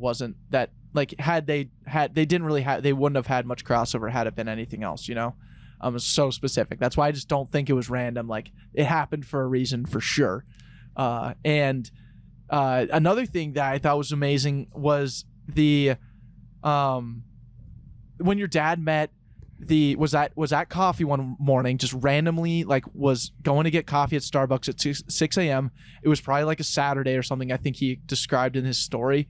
wouldn't have had much crossover had it been anything else, It's so specific. That's why I just don't think it was random. Like, it happened for a reason, for sure. And another thing that I thought was amazing was when your dad met was at coffee one morning, just randomly, like, was going to get coffee at Starbucks at 6 a.m. It was probably like a Saturday or something, I think he described in his story.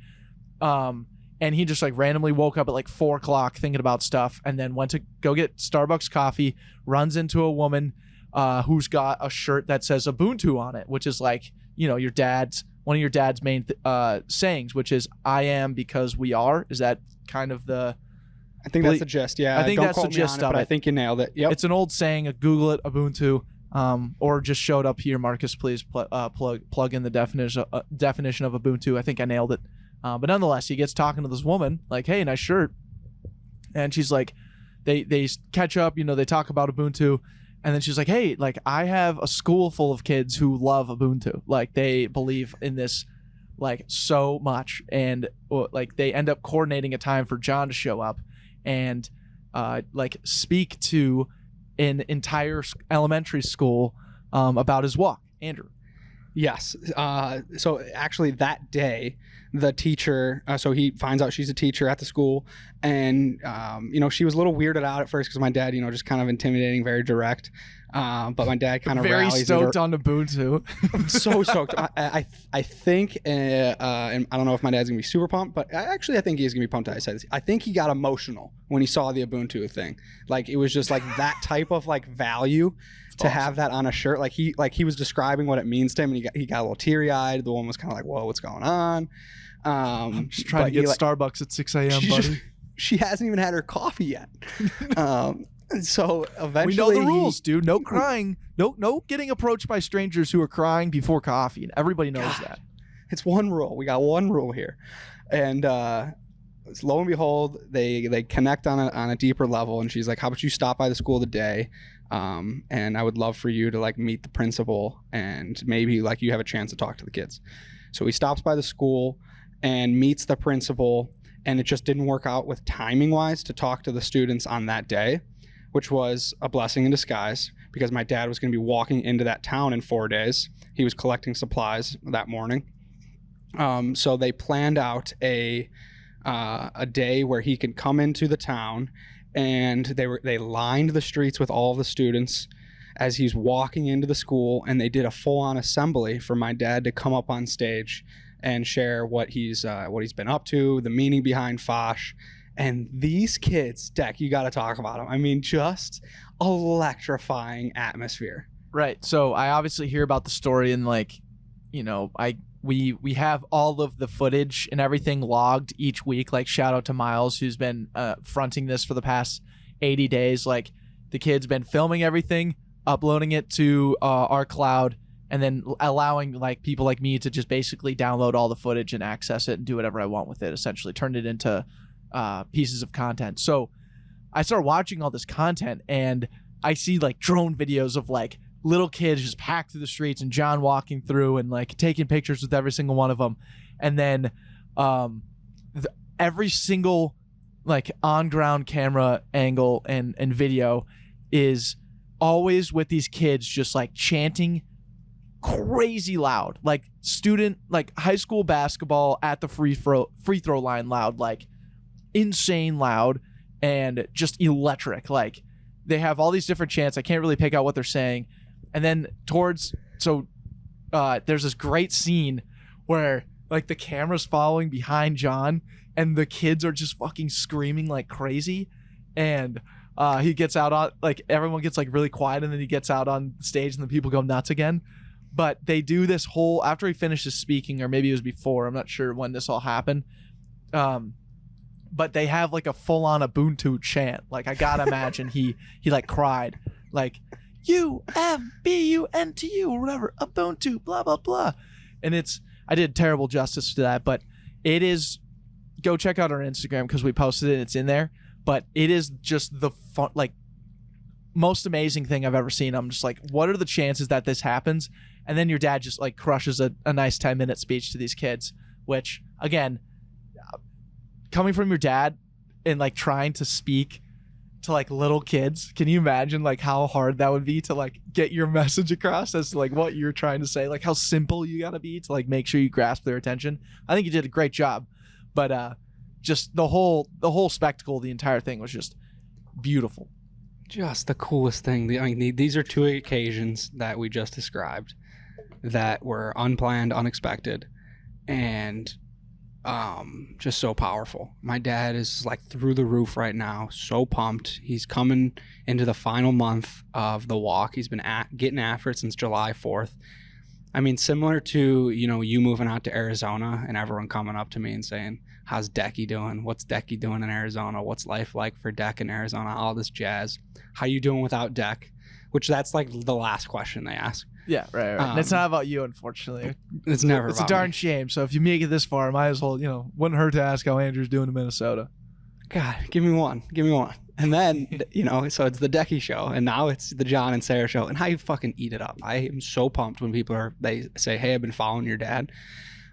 And he just like randomly woke up at like 4 o'clock thinking about stuff, and then went to go get Starbucks coffee, runs into a woman who's got a shirt that says Ubuntu on it, which is like, one of your dad's main sayings, which is "I am because we are." Is that kind of the... I think that's the gist. Yeah, I think that's the gist of it. I think you nailed it. Yep. It's an old saying. Google it, Ubuntu, or just showed up here. Marcus, please plug in the definition of Ubuntu. I think I nailed it. But nonetheless, he gets talking to this woman, like, "Hey, nice shirt," and she's like, they catch up. They talk about Ubuntu, and then she's like, "Hey, like, I have a school full of kids who love Ubuntu. Like, they believe in this, like, so much, and like they end up coordinating a time for John to show up and like speak to an entire elementary school about his walk, Andrew." Yes. So actually that day, the teacher, so he finds out she's a teacher at the school, and, she was a little weirded out at first because my dad, just kind of intimidating, very direct. But my dad kind of Very rallies stoked on Ubuntu. I'm so stoked. I think, and I don't know if my dad's gonna be super pumped, but I think he's gonna be pumped that I said this. I think he got emotional when he saw the Ubuntu thing. Like, it was just like that type of like value to have that on a shirt. Like he was describing what it means to him, and he got a little teary eyed. The woman was kind of like, "Whoa, what's going on?" I'm just trying to get Starbucks at 6 a.m., buddy. She hasn't even had her coffee yet. So eventually, we know the rules, dude. No crying. No getting approached by strangers who are crying before coffee, and everybody knows that. It's one rule. We got one rule here, and lo and behold, they connect on a deeper level. And she's like, "How about you stop by the school today? And I would love for you to like meet the principal, and maybe like you have a chance to talk to the kids." So he stops by the school and meets the principal, and it just didn't work out with timing wise to talk to the students on that day, which was a blessing in disguise because my dad was going to be walking into that town in 4 days. He was collecting supplies that morning. So they planned out a day where he could come into the town, and they lined the streets with all the students as he's walking into the school, and they did a full-on assembly for my dad to come up on stage and share what he's been up to, the meaning behind Foch. And these kids, Deck, you got to talk about them. I mean, just electrifying atmosphere. Right. So I obviously hear about the story, and like, we have all of the footage and everything logged each week. Like, shout out to Miles, who's been fronting this for the past 80 days. Like, the kid's been filming everything, uploading it to our cloud, and then allowing like people like me to just basically download all the footage and access it and do whatever I want with it. Essentially, turn it into pieces of content. So I start watching all this content, and I see like drone videos of like little kids just packed through the streets, and John walking through and like taking pictures with every single one of them. And then every single like on ground camera angle and video is always with these kids just like chanting crazy loud, like high school basketball at the free throw line loud, like insane loud and just electric. Like, they have all these different chants. I can't really pick out what they're saying. And then there's this great scene where like the camera's following behind John, and the kids are just fucking screaming like crazy. And he gets out on, like, everyone gets like really quiet, and then he gets out on stage, and the people go nuts again. But they do this whole, after he finishes speaking, or maybe it was before, I'm not sure when this all happened. But they have like a full-on Ubuntu chant. Like, I gotta imagine he like cried, like UMBUNTU or whatever, Ubuntu, blah blah blah. And I did terrible justice to that, but it is. Go check out our Instagram because we posted it and it's in there. But it is just the fun, like, most amazing thing I've ever seen. I'm just like, what are the chances that this happens? And then your dad just like crushes a nice 10-minute speech to these kids, which again, coming from your dad and like trying to speak to like little kids, can you imagine like how hard that would be to like get your message across as to like what you're trying to say, like how simple you gotta be to like make sure you grasp their attention? I think you did a great job, but just the whole spectacle, the entire thing was just beautiful. Just the coolest thing. I mean, these are two occasions that we just described that were unplanned, unexpected, and just so powerful. My dad is like through the roof right now, so pumped. He's coming into the final month of the walk. He's been getting after it since July 4th. I mean, similar to, you moving out to Arizona and everyone coming up to me and saying, how's Decky doing? What's Decky doing in Arizona? What's life like for Deck in Arizona? All this jazz. How you doing without Deck? Which that's like the last question they ask. Yeah, right. And it's not about you, unfortunately. It's never It's about a darn me. shame. So if you make it this far, might as well, wouldn't hurt to ask how Andrew's doing in Minnesota. God, give me one. And then, so it's the Decky show, and now it's the John and Sarah show, and how you fucking eat it up. I am so pumped when they say, hey, I've been following your dad.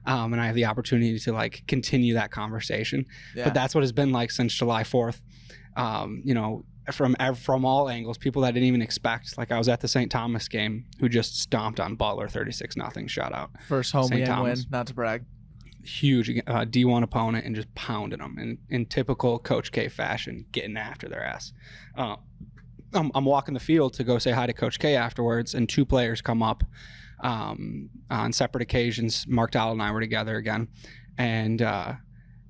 And I have the opportunity to like continue that conversation. Yeah. But that's what it's been like since July 4th. from all angles, people that I didn't even expect. Like I was at the St. Thomas game, who just stomped on Butler 36-0. Shout out. First home St. win, Thomas. not to brag. Huge D1 opponent and just pounding them in typical Coach K fashion, getting after their ass. I'm walking the field to go say hi to Coach K afterwards, and 2 players come up on separate occasions. Mark Dowell and I were together again, and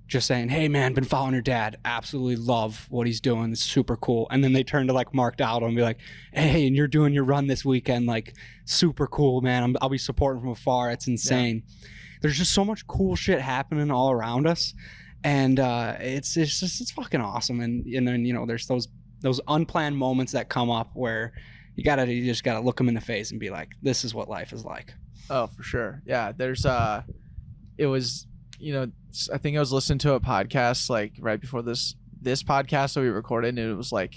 just saying, hey man, been following your dad, absolutely love what he's doing, it's super cool. And then they turn to like Mark Dowell and be like, hey, and you're doing your run this weekend, like super cool, man. I'll be supporting from afar. It's insane. There's just so much cool shit happening all around us, and it's fucking awesome. And then there's those unplanned moments that come up where you just gotta look them in the face and be like, this is what life is like. Oh, for sure. Yeah, there's it was, I think I was listening to a podcast like right before this podcast that we recorded, and it was like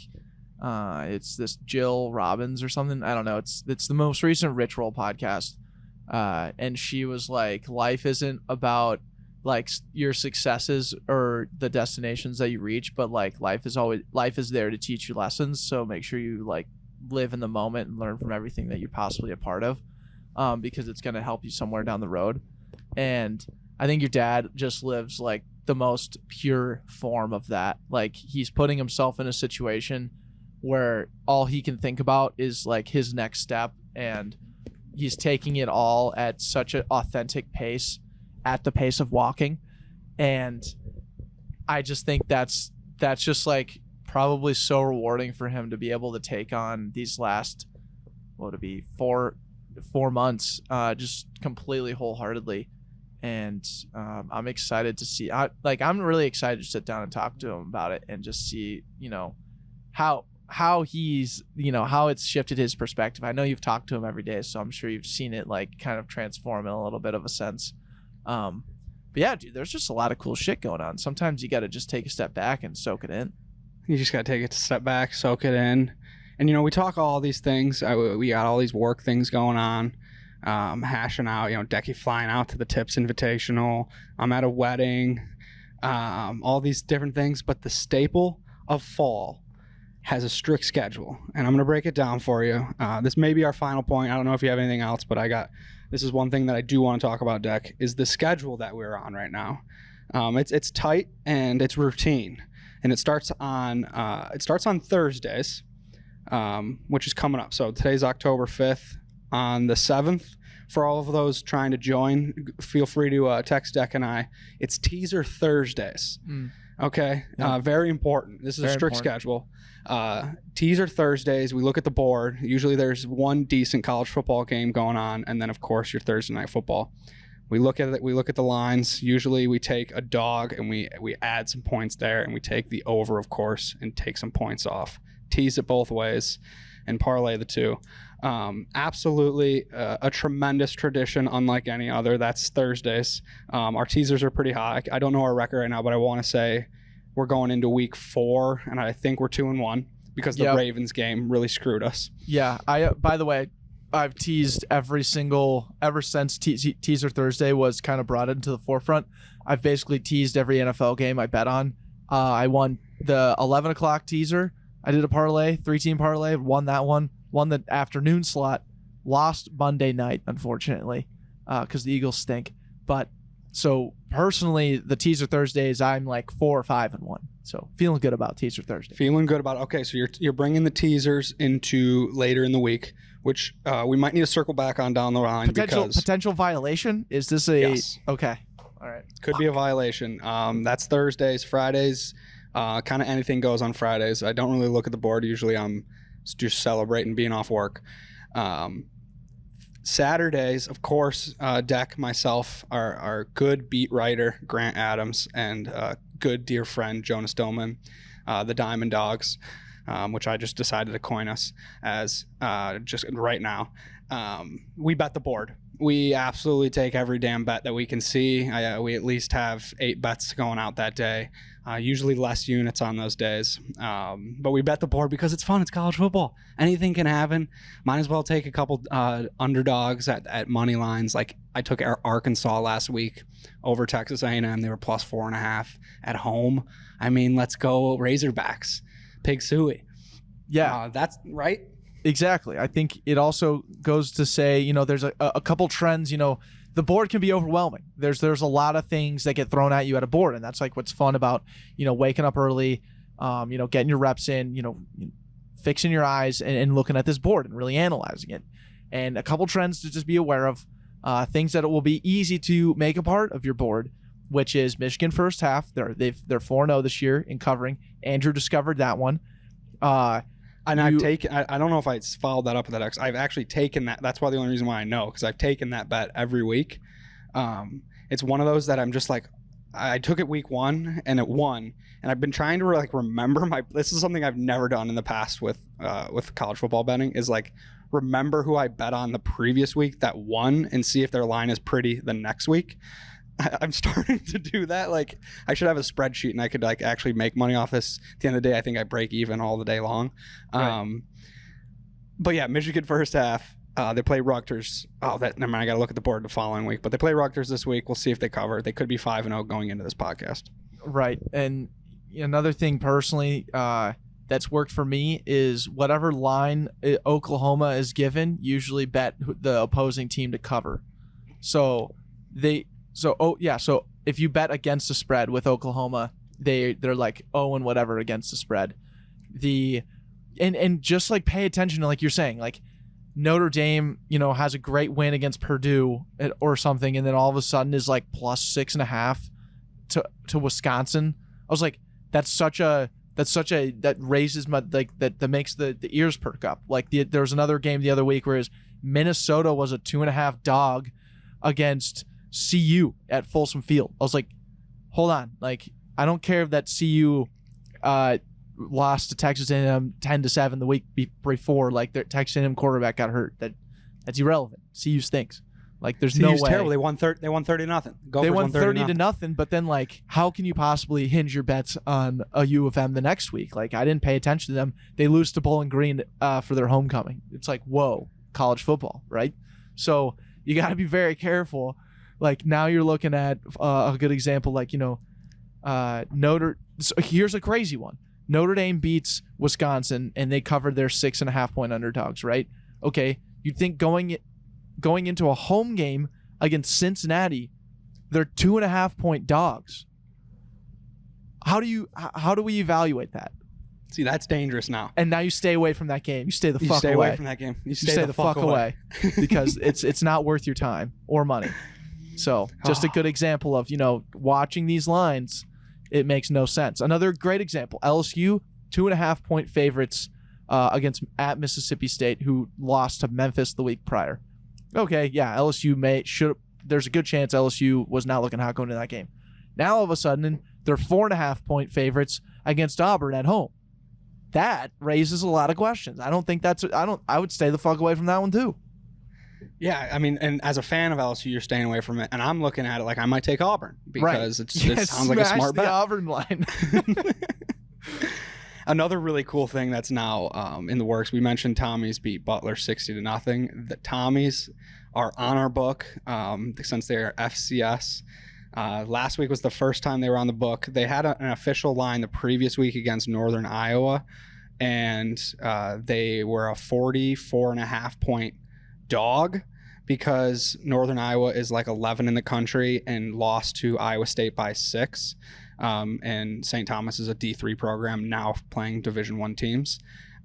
it's this Jill Robbins or something, I don't know, it's the most recent Rich Roll podcast. And she was like, life isn't about like your successes or the destinations that you reach, but like life is there to teach you lessons. So make sure you like live in the moment and learn from everything that you're possibly a part of, because it's going to help you somewhere down the road. And I think your dad just lives like the most pure form of that. Like he's putting himself in a situation where all he can think about is like his next step, and he's taking it all at such an authentic pace, at the pace of walking. And I just think that's just like probably so rewarding for him to be able to take on these last, what would it be, four months, just completely wholeheartedly. And I'm excited to see, I'm really excited to sit down and talk to him about it and just see, how he's, how it's shifted his perspective. I know you've talked to him every day, so I'm sure you've seen it like kind of transform in a little bit of a sense. But yeah, dude, there's just a lot of cool shit going on. Sometimes you got to just take a step back and soak it in. You just got to take a step back, soak it in. And, we talk all these things. We got all these work things going on, hashing out, Decky flying out to the Tips Invitational. I'm at a wedding, all these different things. But the staple of fall has a strict schedule, and I'm going to break it down for you. This may be our final point. I don't know if you have anything else, but this is one thing that I do want to talk about, Deck, is the schedule that we're on right now. It's tight and it's routine, and it starts on Thursdays, which is coming up. So today's October 5th. On the 7th, for all of those trying to join, feel free to text Deck and I. It's Teaser Thursdays. Okay, yeah. Very important. This is a strict schedule. Teaser Thursdays, we look at the board. Usually there's one decent college football game going on, and then of course your Thursday night football. We look at it. We look at the lines. Usually we take a dog and we add some points there, and we take the over, of course, and take some points off. Tease it both ways and parlay the two. Absolutely a tremendous tradition, unlike any other. That's Thursdays. Our teasers are pretty high. I don't know our record right now, but I want to say we're going into week 4, and I think we're 2-1 because the Ravens game really screwed us. Yeah. By the way, I've teased ever since Teaser Thursday was kind of brought into the forefront. I've basically teased every NFL game I bet on. I won the 11 o'clock teaser. I did a parlay, 3-team parlay, won that one. Won the afternoon slot, lost Monday night, unfortunately, because the Eagles stink. But so personally, the Teaser Thursdays, I'm like 4 or 5-1. So feeling good about Teaser Thursday. Feeling good about it. Okay, so you're bringing the teasers into later in the week, which we might need to circle back on down the line. Potential violation? Is this a... Yes. Okay. All right. Could be a violation. That's Thursdays. Fridays, kind of anything goes on Fridays. I don't really look at the board. Usually I'm just celebrating being off work. Saturdays, of course, Deck, myself, our good beat writer, Grant Adams, and good dear friend, Jonas Doman, the Diamond Dogs, which I just decided to coin us as just right now. We bet the board. We absolutely take every damn bet that we can see. We at least have 8 bets going out that day. Usually less units on those days. But we bet the board because it's fun. It's college football. Anything can happen. Might as well take a couple underdogs at money lines. Like I took Arkansas last week over Texas A&M. They were plus 4.5 at home. I mean, let's go Razorbacks. Pig Suey. Yeah. That's right. Exactly. I think it also goes to say, there's a couple trends, the board can be overwhelming. There's a lot of things that get thrown at you at a board, and that's like what's fun about, waking up early, getting your reps in, fixing your eyes and looking at this board and really analyzing it. And a couple trends to just be aware of, things that it will be easy to make a part of your board, which is Michigan first half. They're 4-0 this year in covering. Andrew discovered that one. And I've taken, I don't know if I followed that up with that X. I've actually taken that. That's why the only reason why I know, because I've taken that bet every week. It's one of those that I'm just like, I took it week 1 and it won. And I've been trying to remember this is something I've never done in the past with college football betting, is like remember who I bet on the previous week that won and see if their line is pretty the next week. I'm starting to do that. Like, I should have a spreadsheet and I could actually make money off this. At the end of the day, I think I break even all the day long. Right. But yeah, Michigan first half. They play Rutgers. Never mind. I got to look at the board the following week. But they play Rutgers this week. We'll see if they cover. They could be 5-0 going into this podcast. Right. And another thing personally that's worked for me is whatever line Oklahoma is given, usually bet the opposing team to cover. So if you bet against the spread with Oklahoma, they're like 0 and whatever against the spread. And just like pay attention to, like you're saying, like Notre Dame, has a great win against Purdue or something, and then all of a sudden is like plus 6.5 to Wisconsin. I was like, that raises my, like, that makes the ears perk up. Like there was another game the other week where Minnesota was a 2.5 dog against CU at Folsom Field. I was like, hold on, like, I don't care if that CU lost to Texas A&M 10-7 the week before. Like, their Texas A&M quarterback got hurt. That's irrelevant. CU stinks. Like, there's no way. Terrible. They won 30-0. They won 30-0. But then, like, how can you possibly hinge your bets on a U of M the next week? Like, I didn't pay attention to them. They lose to Bowling Green for their homecoming. It's like, whoa, college football, right? So you got to be very careful. Like, now you're looking at a good example, like, so here's a crazy one. Notre Dame beats Wisconsin, and they covered their 6.5-point underdogs, right? Okay, you'd think going into a home game against Cincinnati, they're 2.5-point dogs. How do we evaluate that? See, that's dangerous now. And now you stay away from that game. You stay the fuck away. You stay away from that game. You stay the fuck away. Because it's not worth your time or money. So just a good example of, watching these lines, it makes no sense. Another great example, LSU, 2.5-point favorites at Mississippi State, who lost to Memphis the week prior. Okay, yeah, there's a good chance LSU was not looking hot going into that game. Now all of a sudden, they're 4.5-point favorites against Auburn at home. That raises a lot of questions. I would stay the fuck away from that one too. Yeah, I mean, and as a fan of LSU, you're staying away from it, and I'm looking at it like I might take Auburn because it sounds like a smart bet. The Auburn line. Another really cool thing that's now in the works. We mentioned Tommy's beat Butler 60-0. The Tommies are on our book since they are FCS. Last week was the first time they were on the book. They had an official line the previous week against Northern Iowa, and they were a 44.5-point dog because Northern Iowa is like 11 in the country and lost to Iowa State by 6. And St. Thomas is a D3 program now playing Division I teams.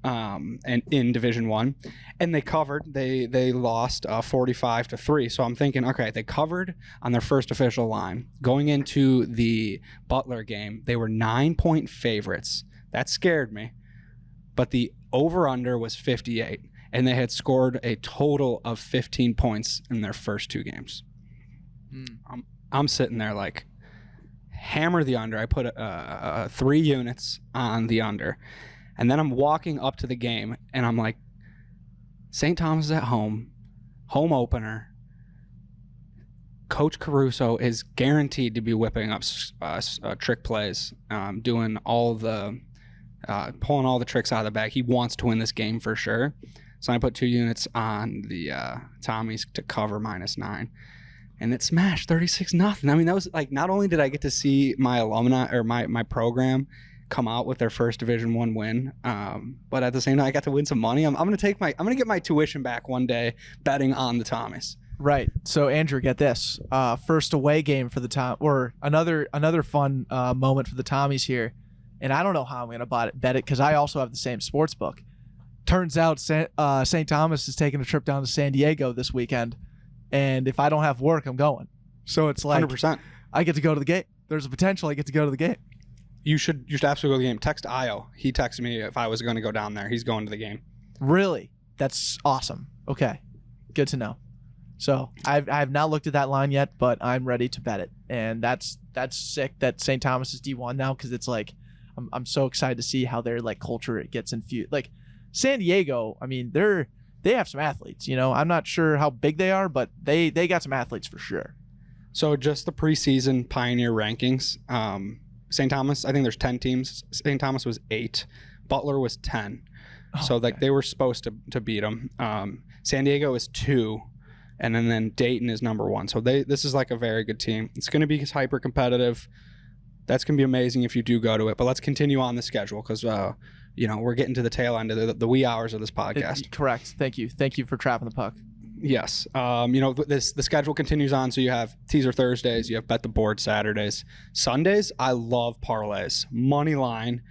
And in Division I, and they covered. They lost 45-3. So I'm thinking, okay, they covered on their first official line. Going into the Butler game, they were 9-point favorites. That scared me, but the over/under was 58, and they had scored a total of 15 points in their first 2 games. I'm sitting there like, hammer the under. I put 3 units on the under. And then I'm walking up to the game, and I'm like, St. Thomas is at home opener. Coach Caruso is guaranteed to be whipping up trick plays, doing all the pulling all the tricks out of the bag. He wants to win this game for sure. So I put 2 units on the Tommies to cover -9. And it smashed 36-0. I mean, that was like, not only did I get to see my alumni or my program come out with their first Division I win. But at the same time, I got to win some money. I'm gonna get my tuition back one day betting on the Tommies. Right. So Andrew, get this. First away game for the Tom, or another fun moment for the Tommies here. And I don't know how I'm gonna bet it because I also have the same sports book. Turns out St. Thomas is taking a trip down to San Diego this weekend, and if I don't have work, I'm going. So it's like 100%. I get to go to the game. There's a potential I get to go to the game. You should absolutely go to the game. Text Io. He texted me if I was going to go down there. He's going to the game. Really? That's awesome. Okay, good to know. So I have not looked at that line yet, but I'm ready to bet it, and that's sick that St. Thomas is D1 now because it's like I'm so excited to see how their like culture gets infused. Like San Diego, I mean they have some athletes. You know, I'm not sure how big they are, but they got some athletes for sure. So just the preseason Pioneer rankings. St. Thomas, I think there's 10 teams. St. Thomas was 8. Butler was 10. So like they were supposed to beat them. San Diego is 2. And then Dayton is number 1. So this is like a very good team. It's going to be hyper competitive. That's going to be amazing if you do go to it. But let's continue on the schedule because, we're getting to the tail end of the wee hours of this podcast. Correct. Thank you. Thank you for trapping the puck. Yes. The schedule continues on. So you have teaser Thursdays. You have bet the board Saturdays. Sundays, I love parlays. Money line.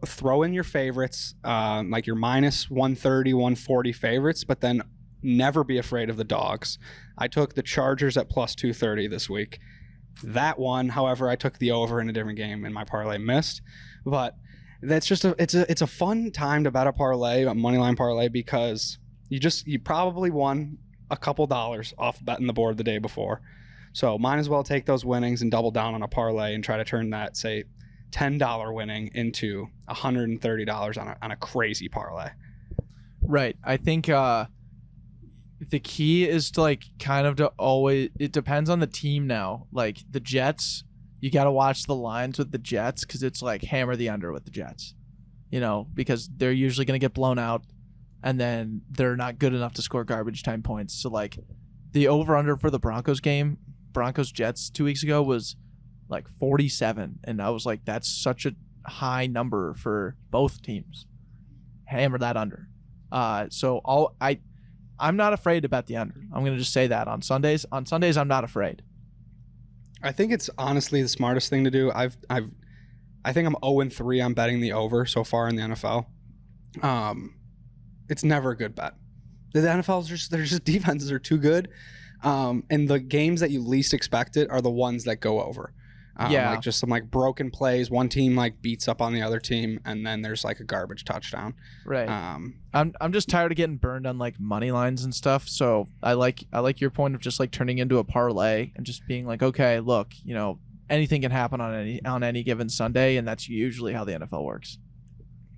Throw in your favorites, like your minus 130, 140 favorites, but then never be afraid of the dogs. I took the Chargers at plus 230 this week. That one, however, I took the over in a different game and my parlay missed. But that's just it's a fun time to bet a parlay, a moneyline parlay, because you probably won a couple dollars off betting the board the day before. So might as well take those winnings and double down on a parlay and try to turn that, say, $10 winning into $130 on a crazy parlay. Right. I think the key is to it depends on the team now. Like the Jets, you got to watch the lines with the Jets because it's like hammer the under with the Jets, because they're usually going to get blown out and then they're not good enough to score garbage time points. So like the over under for the Broncos game, Broncos Jets 2 weeks ago was like 47. And I was like, that's such a high number for both teams. Hammer that under. I'm not afraid to bet the under. I'm going to just say that on Sundays. On Sundays, I'm not afraid. I think it's honestly the smartest thing to do. I think I'm 0-3 on betting the over so far in the NFL. It's never a good bet. The NFL is their defenses are too good. And the games that you least expect it are the ones that go over. Like just some like broken plays. One team like beats up on the other team, and then there's like a garbage touchdown. Right. I'm just tired of getting burned on like money lines and stuff. So I like your point of just like turning into a parlay and just being like, okay, look, anything can happen on any given Sunday, and that's usually how the NFL works.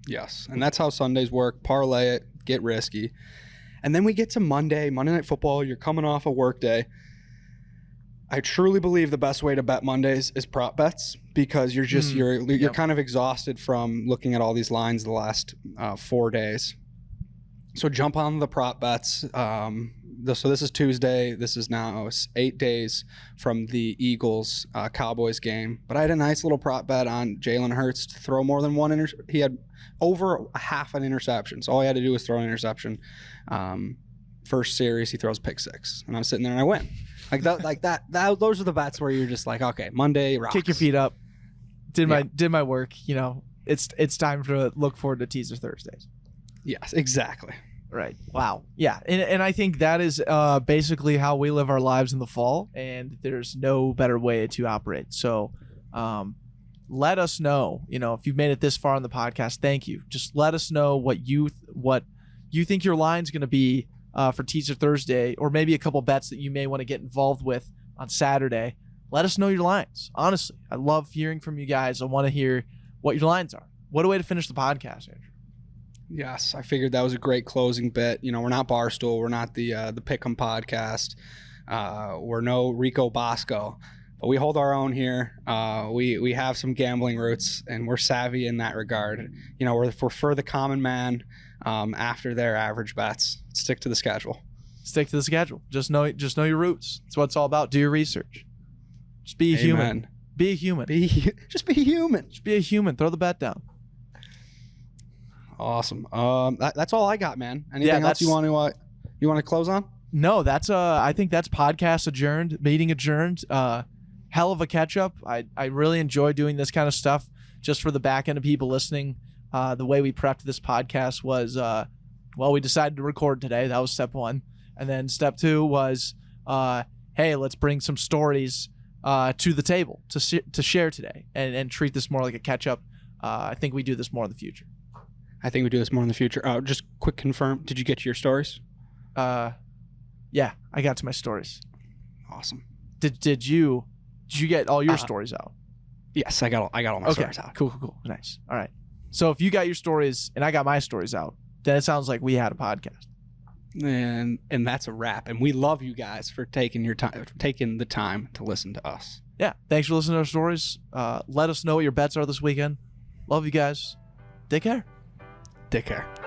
Yes, and that's how Sundays work. Parlay it, get risky, and then we get to Monday Night Football. You're coming off a work day. I truly believe the best way to bet Mondays is prop bets because you're kind of exhausted from looking at all these lines the last 4 days. So jump on the prop bets. So this is Tuesday. This is now 8 days from the Eagles Cowboys game. But I had a nice little prop bet on Jalen Hurts to throw more than one. He had over half an interception. So all he had to do was throw an interception. First series, he throws pick 6, and I'm sitting there and I win. Those are the bets where you're just like, okay, Monday rocks. Kick your feet up. Did my work. It's time to look forward to teaser Thursdays. Yes, exactly. Right. Wow. Yeah. And I think that is basically how we live our lives in the fall, and there's no better way to operate. So let us know, if you've made it this far on the podcast, thank you. Just let us know what you think your line's going to be for teaser Thursday, or maybe a couple bets that you may want to get involved with on Saturday. Let us know your lines. Honestly, I love hearing from you guys. I want to hear what your lines are. What a way to finish the podcast, Andrew. Yes, I figured that was a great closing bit. We're not Barstool. We're not the Pick'em podcast. We're no Rico Bosco. But we hold our own here. We have some gambling roots, and we're savvy in that regard. We're for the common man after their average bets. Stick to the schedule. Stick to the schedule. Just know your roots. That's what it's all about. Do your research. Just be a human. Be a human. Just be human. Just be a human. Throw the bet down. Awesome. That's all I got, man. Anything else you want to close on? No, that's I think that's podcast adjourned, meeting adjourned. Hell of a catch up. I really enjoy doing this kind of stuff just for the back end of people listening. The way we prepped this podcast was we decided to record today. That was step one. And then step two was hey, let's bring some stories to the table to share today and treat this more like a catch up. I think we do this more in the future. Just quick confirm. Did you get to your stories? Yeah, I got to my stories. Awesome. Did you get all your stories out? Yes, I got all my stories out. Cool. Nice. All right. So if you got your stories and I got my stories out, then it sounds like we had a podcast. And that's a wrap. And we love you guys for taking the time to listen to us. Yeah. Thanks for listening to our stories. Let us know what your bets are this weekend. Love you guys. Take care. Take care.